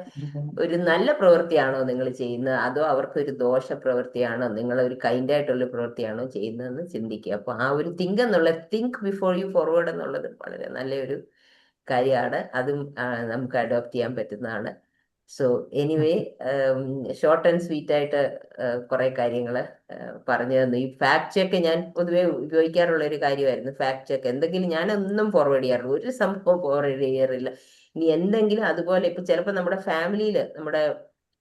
ഒരു നല്ല പ്രവൃത്തിയാണോ നിങ്ങൾ ചെയ്യുന്നത്, അതോ അവർക്കൊരു ദോഷ പ്രവൃത്തിയാണോ, നിങ്ങൾ ഒരു കൈൻഡ് ആയിട്ടുള്ള പ്രവൃത്തിയാണോ ചെയ്യുന്നതെന്ന് ചിന്തിക്കുക. അപ്പൊ ആ ഒരു തിങ്ക് ബിഫോർ യു ഫോർവേഡ് എന്നുള്ളത് വളരെ നല്ലൊരു കാര്യമാണ്. അതും നമുക്ക് അഡോപ്റ്റ് ചെയ്യാൻ പറ്റുന്നതാണ്. So anyway, short and sweet ആയിട്ട് കുറെ കാര്യങ്ങൾ പറഞ്ഞു തന്നു. ഈ ഫാക്ട് ചെക്ക് ഞാൻ പൊതുവെ ഉപയോഗിക്കാറുള്ള ഒരു കാര്യമായിരുന്നു. ഫാക്ട് ചെക്ക് എന്തെങ്കിലും ഞാനൊന്നും ഫോർവേഡ് ചെയ്യാറില്ല, ഒരു സംഭവം ഫോർവേഡ് ചെയ്യാറില്ല. ഇനി എന്തെങ്കിലും അതുപോലെ ഇപ്പൊ ചിലപ്പോൾ നമ്മുടെ ഫാമിലിയിൽ നമ്മുടെ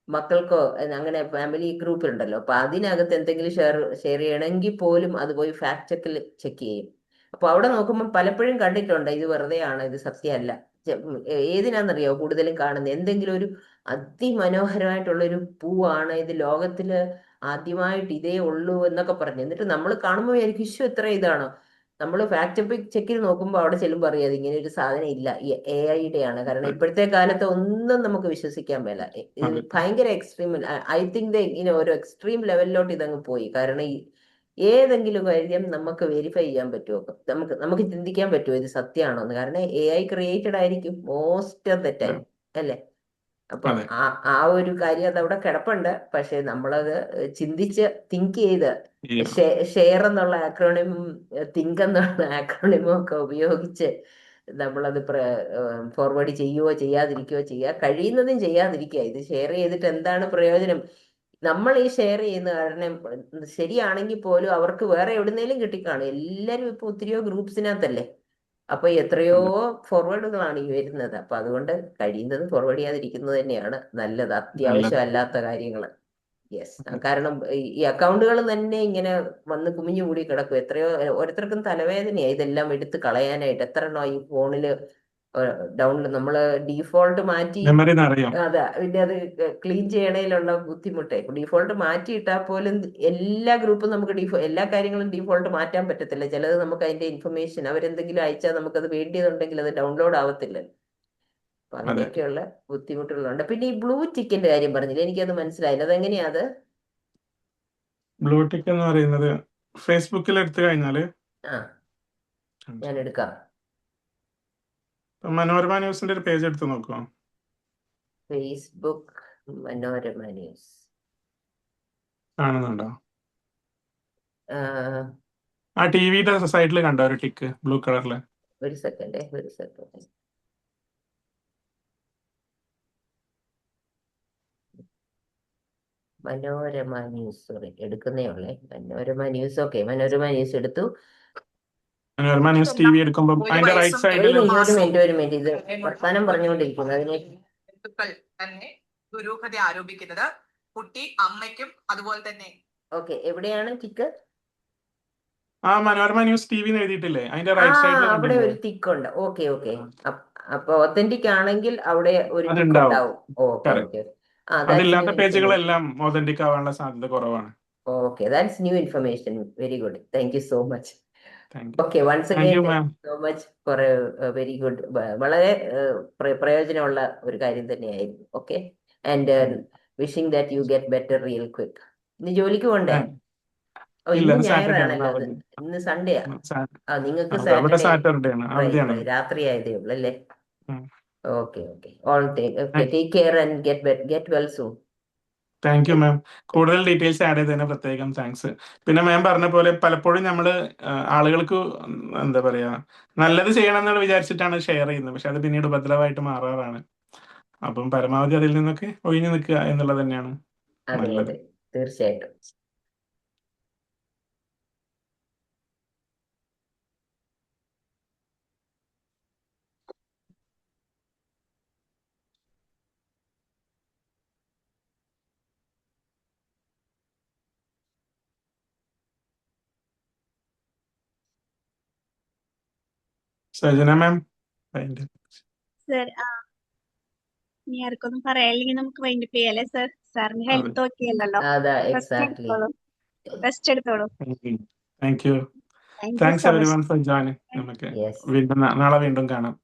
മക്കൾക്കോ അങ്ങനെ ഫാമിലി ഗ്രൂപ്പ് ഉണ്ടല്ലോ, അപ്പൊ അതിനകത്ത് എന്തെങ്കിലും ഷെയർ ചെയ്യണമെങ്കിൽ പോലും അത് പോയി ഫാക്ട് ചെക്കിൽ ചെക്ക് ചെയ്യും. അപ്പൊ അവിടെ നോക്കുമ്പോൾ പലപ്പോഴും കണ്ടിട്ടുണ്ട് ഇത് വെറുതെയാണ്, ഇത് സത്യമല്ല. ഏതിനാന്നറിയോ കൂടുതലും കാണുന്നത്, എന്തെങ്കിലും ഒരു അതിമനോഹരമായിട്ടുള്ളൊരു പൂവാണ്, ഇത് ലോകത്തില് ആദ്യമായിട്ട് ഇതേ ഉള്ളൂ എന്നൊക്കെ പറഞ്ഞു. എന്നിട്ട് നമ്മൾ കാണുമ്പോൾ വിചാരിക്കും ഇഷ്യൂ എത്ര ഇതാണോ. നമ്മൾ ഫാക്ട് ചെക്കിൽ നോക്കുമ്പോൾ അവിടെ ചെല്ലുമ്പോൾ അറിയാതെ ഇങ്ങനെ ഒരു സാധനം ഇല്ല, AI ആണ്. കാരണം ഇപ്പോഴത്തെ കാലത്ത് ഒന്നും നമുക്ക് വിശ്വസിക്കാൻ മേല. ഇത് ഭയങ്കര എക്സ്ട്രീം, ഐ തിങ്ക് ഇങ്ങനെ ഒരു എക്സ്ട്രീം ലെവലിലോട്ട് ഇതങ്ങ് പോയി. കാരണം ഏതെങ്കിലും കാര്യം നമുക്ക് വെരിഫൈ ചെയ്യാൻ പറ്റുമോ, നമുക്ക് ചിന്തിക്കാൻ പറ്റുമോ ഇത് സത്യമാണോ എന്ന്. കാരണം AI ക്രിയേറ്റഡ് ആയിരിക്കും മോസ്റ്റ് ഓഫ് ദ ടൈം, അല്ലേ? അപ്പൊ ആ ഒരു കാര്യം അതവിടെ കിടപ്പുണ്ട്. പക്ഷെ നമ്മളത് ചിന്തിച്ച് തിങ്ക് ചെയ്ത് ഷെയർ എന്നുള്ള ആക്രോണിമും തിങ്ക് എന്നുള്ള ആക്രോണിമും ഒക്കെ ഉപയോഗിച്ച് നമ്മളത് ഫോർവേഡ് ചെയ്യുവോ ചെയ്യാതിരിക്കുകയോ ചെയ്യുക, കഴിയുന്നതും ചെയ്യാതിരിക്കുക. ഇത് ഷെയർ ചെയ്തിട്ട് എന്താണ് പ്രയോജനം? നമ്മൾ ഈ ഷെയർ ചെയ്യുന്ന കാരണം ശരിയാണെങ്കിൽ പോലും അവർക്ക് വേറെ എവിടുന്നേലും കിട്ടിക്കാണും. എല്ലാരും ഇപ്പൊ ഒത്തിരിയോ ഗ്രൂപ്പ്സിനകത്തല്ലേ, അപ്പൊ എത്രയോ ഫോർവേഡുകളാണ് ഈ വരുന്നത്. അപ്പൊ അതുകൊണ്ട് കഴിയുന്നത് ഫോർവേഡ് ചെയ്യാതിരിക്കുന്നത് തന്നെയാണ് നല്ലത്, അത്യാവശ്യം അല്ലാത്ത കാര്യങ്ങൾ. യെസ്, കാരണം ഈ അക്കൗണ്ടുകൾ തന്നെ ഇങ്ങനെ വന്ന് കുമിഞ്ഞു കൂടി കിടക്കും. എത്രയോ ഓരോരുത്തർക്കും തലവേദനയായി ഇതെല്ലാം എടുത്ത് കളയാനായിട്ട്. എത്ര എണ്ണോ ഈ ഫോണില് ഡൗൺലോഡ് നമ്മള് ഡീഫോൾട്ട് മാറ്റി, അതെ, പിന്നെ അത് ക്ലീൻ ചെയ്യണേലുള്ള ബുദ്ധിമുട്ടേ. ഡീഫോൾട്ട് മാറ്റിയിട്ടാൽ പോലും എല്ലാ ഗ്രൂപ്പും നമുക്ക് എല്ലാ കാര്യങ്ങളും ഡീഫോൾട്ട് മാറ്റാൻ പറ്റത്തില്ല. ചിലത് നമുക്ക് അതിന്റെ ഇൻഫർമേഷൻ അവരെന്തെങ്കിലും അയച്ചാൽ നമുക്കത് വേണ്ടിയതുണ്ടെങ്കിൽ അത് ഡൗൺലോഡ് ആവത്തില്ല. അപ്പൊ അങ്ങനെയൊക്കെയുള്ള ബുദ്ധിമുട്ടുകളുണ്ട്. പിന്നെ ഈ ബ്ലൂ ടിക്കിന്റെ കാര്യം പറഞ്ഞില്ല, എനിക്കത് മനസ്സിലായില്ല, അതെങ്ങനെയാ അത്? ബ്ലൂ ടിക്ക് എന്ന് പറയുന്നത് ഫേസ്ബുക്കിൽ എടുത്തു കഴിഞ്ഞാല് ഞാൻ എടുക്കാം. മനോരമ ന്യൂസിന്റെ ഒരു പേജ് എടുത്ത് നോക്കുക. ഫേസ്ബുക്ക് മനോരമ ന്യൂസ് കാണുന്നുണ്ടോ? ആ ടിവിയുടെ സൈഡിൽ കണ്ടോ ഒരു ടിക്ക് ബ്ലൂ കളറില്? ഒരു സെക്കൻഡ്. മനോരമ ന്യൂസ്, സോറി, എടുക്കുന്നേ ഉള്ളേ. Manorama news, okay, Manorama news എടുത്തു. മനോരമ ന്യൂസ് ടിവി എടുക്കുമ്പോൾ അതിന്റെ റൈറ്റ് സൈഡിൽ ഒരു മിനിറ്റ് ഇത് വർത്താനം പറഞ്ഞുകൊണ്ടിരിക്കുന്നു. അതിനെ തന്നെ ദുരൂഹത ആരോപിക്കുന്നത് കുട്ടി അമ്മയ്ക്കും അതുപോലെ തന്നെ. ഓക്കെ, എവിടെയാണ് ടിക്ക്? ആ മനോരമ ന്യൂസ് ടി വി എഴുതിയിട്ടില്ലേ, അതിന്റെ ആ, റൈറ്റ് സൈഡിൽ അവിടെ ഒരു ടിക്കുണ്ട്. Okay okay. അപ്പൊ ഒത്തന്റിക് ആണെങ്കിൽ അവിടെ ഒരു ടിക്ക് അതുണ്ടാവും. ഉണ്ടാവും. Okay Correct. ഓക്കെ. ആ, that's അതില്ലാത്ത new information. പേജുകളെല്ലാം ഒതന്റിക് ആവാനുള്ള സാധ്യത കുറവാണ്. Okay, that's new information. Very good. Thank you so much. Thank you. Okay, once thank again, you thank ma'am. you so much for a very good, വളരെ പ്രയോജനമുള്ള ഒരു കാര്യം തന്നെയായിരുന്നു. Okay, and wishing that you get better real quick. ഇന്ന് ജോലിക്ക് പോണ്ടേ? ഓ, ഇല്ല, ഇന്ന് ഇന്ന് Saturday ആണ്, ഞായറാണല്ലോ. അവധി. ഇന്ന് സൺഡേയാ. ആ, നിങ്ങൾക്ക് അവിടെ സാറ്റർഡേ സാറ്റർഡേ ആണ്, അവധിയാണ്. രാത്രി ആയതേ ഉള്ളൂ അല്ലേ? ഉം. Okay okay. All take care and get well soon. Thank you ma'am. കൂടുതൽ ഡീറ്റെയിൽസ് ആഡ് ചെയ്തതിന് പ്രത്യേകം താങ്ക്സ്. പിന്നെ മാം പറഞ്ഞ പോലെ പലപ്പോഴും നമ്മൾ ആളുകൾക്ക് എന്താ പറയാ നല്ലത് ചെയ്യണം എന്ന് വിചാരിച്ചിട്ടാണ് ഷെയർ ചെയ്യുന്നത്, പക്ഷെ അത് പിന്നീട് ഉപദ്രവമായിട്ട് മാറാറാണ്. അപ്പം പരമാവധി അതിൽ നിന്നൊക്കെ ഒഴിഞ്ഞു നിൽക്കുക എന്നുള്ളത് തന്നെയാണ് അതെ നല്ലത്. അതെ, തീർച്ചയായിട്ടും. സജന മാം. സർ, ഇനി ആർക്കൊന്നും പറയാനില്ലെങ്കിൽ നമുക്ക് വൈൻഡപ്പ് ചെയ്യാല്ലേ സർ? സാറിന് ഹെൽത്ത് ഓക്കെ അല്ലല്ലോ? അതാ, റെസ്റ്റ് എക്സാക്ട്ലി. എടുത്തോളൂ. റെസ്റ്റ് എടുത്തോളൂ. Thank you. Thank you thanks so every much. One for joining. നമുക്ക് യെസ്. വീണ്ടും നാളെ വീണ്ടും കാണാം.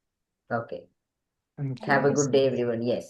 Okay. Thank you. Have a good day, everyone. Yes.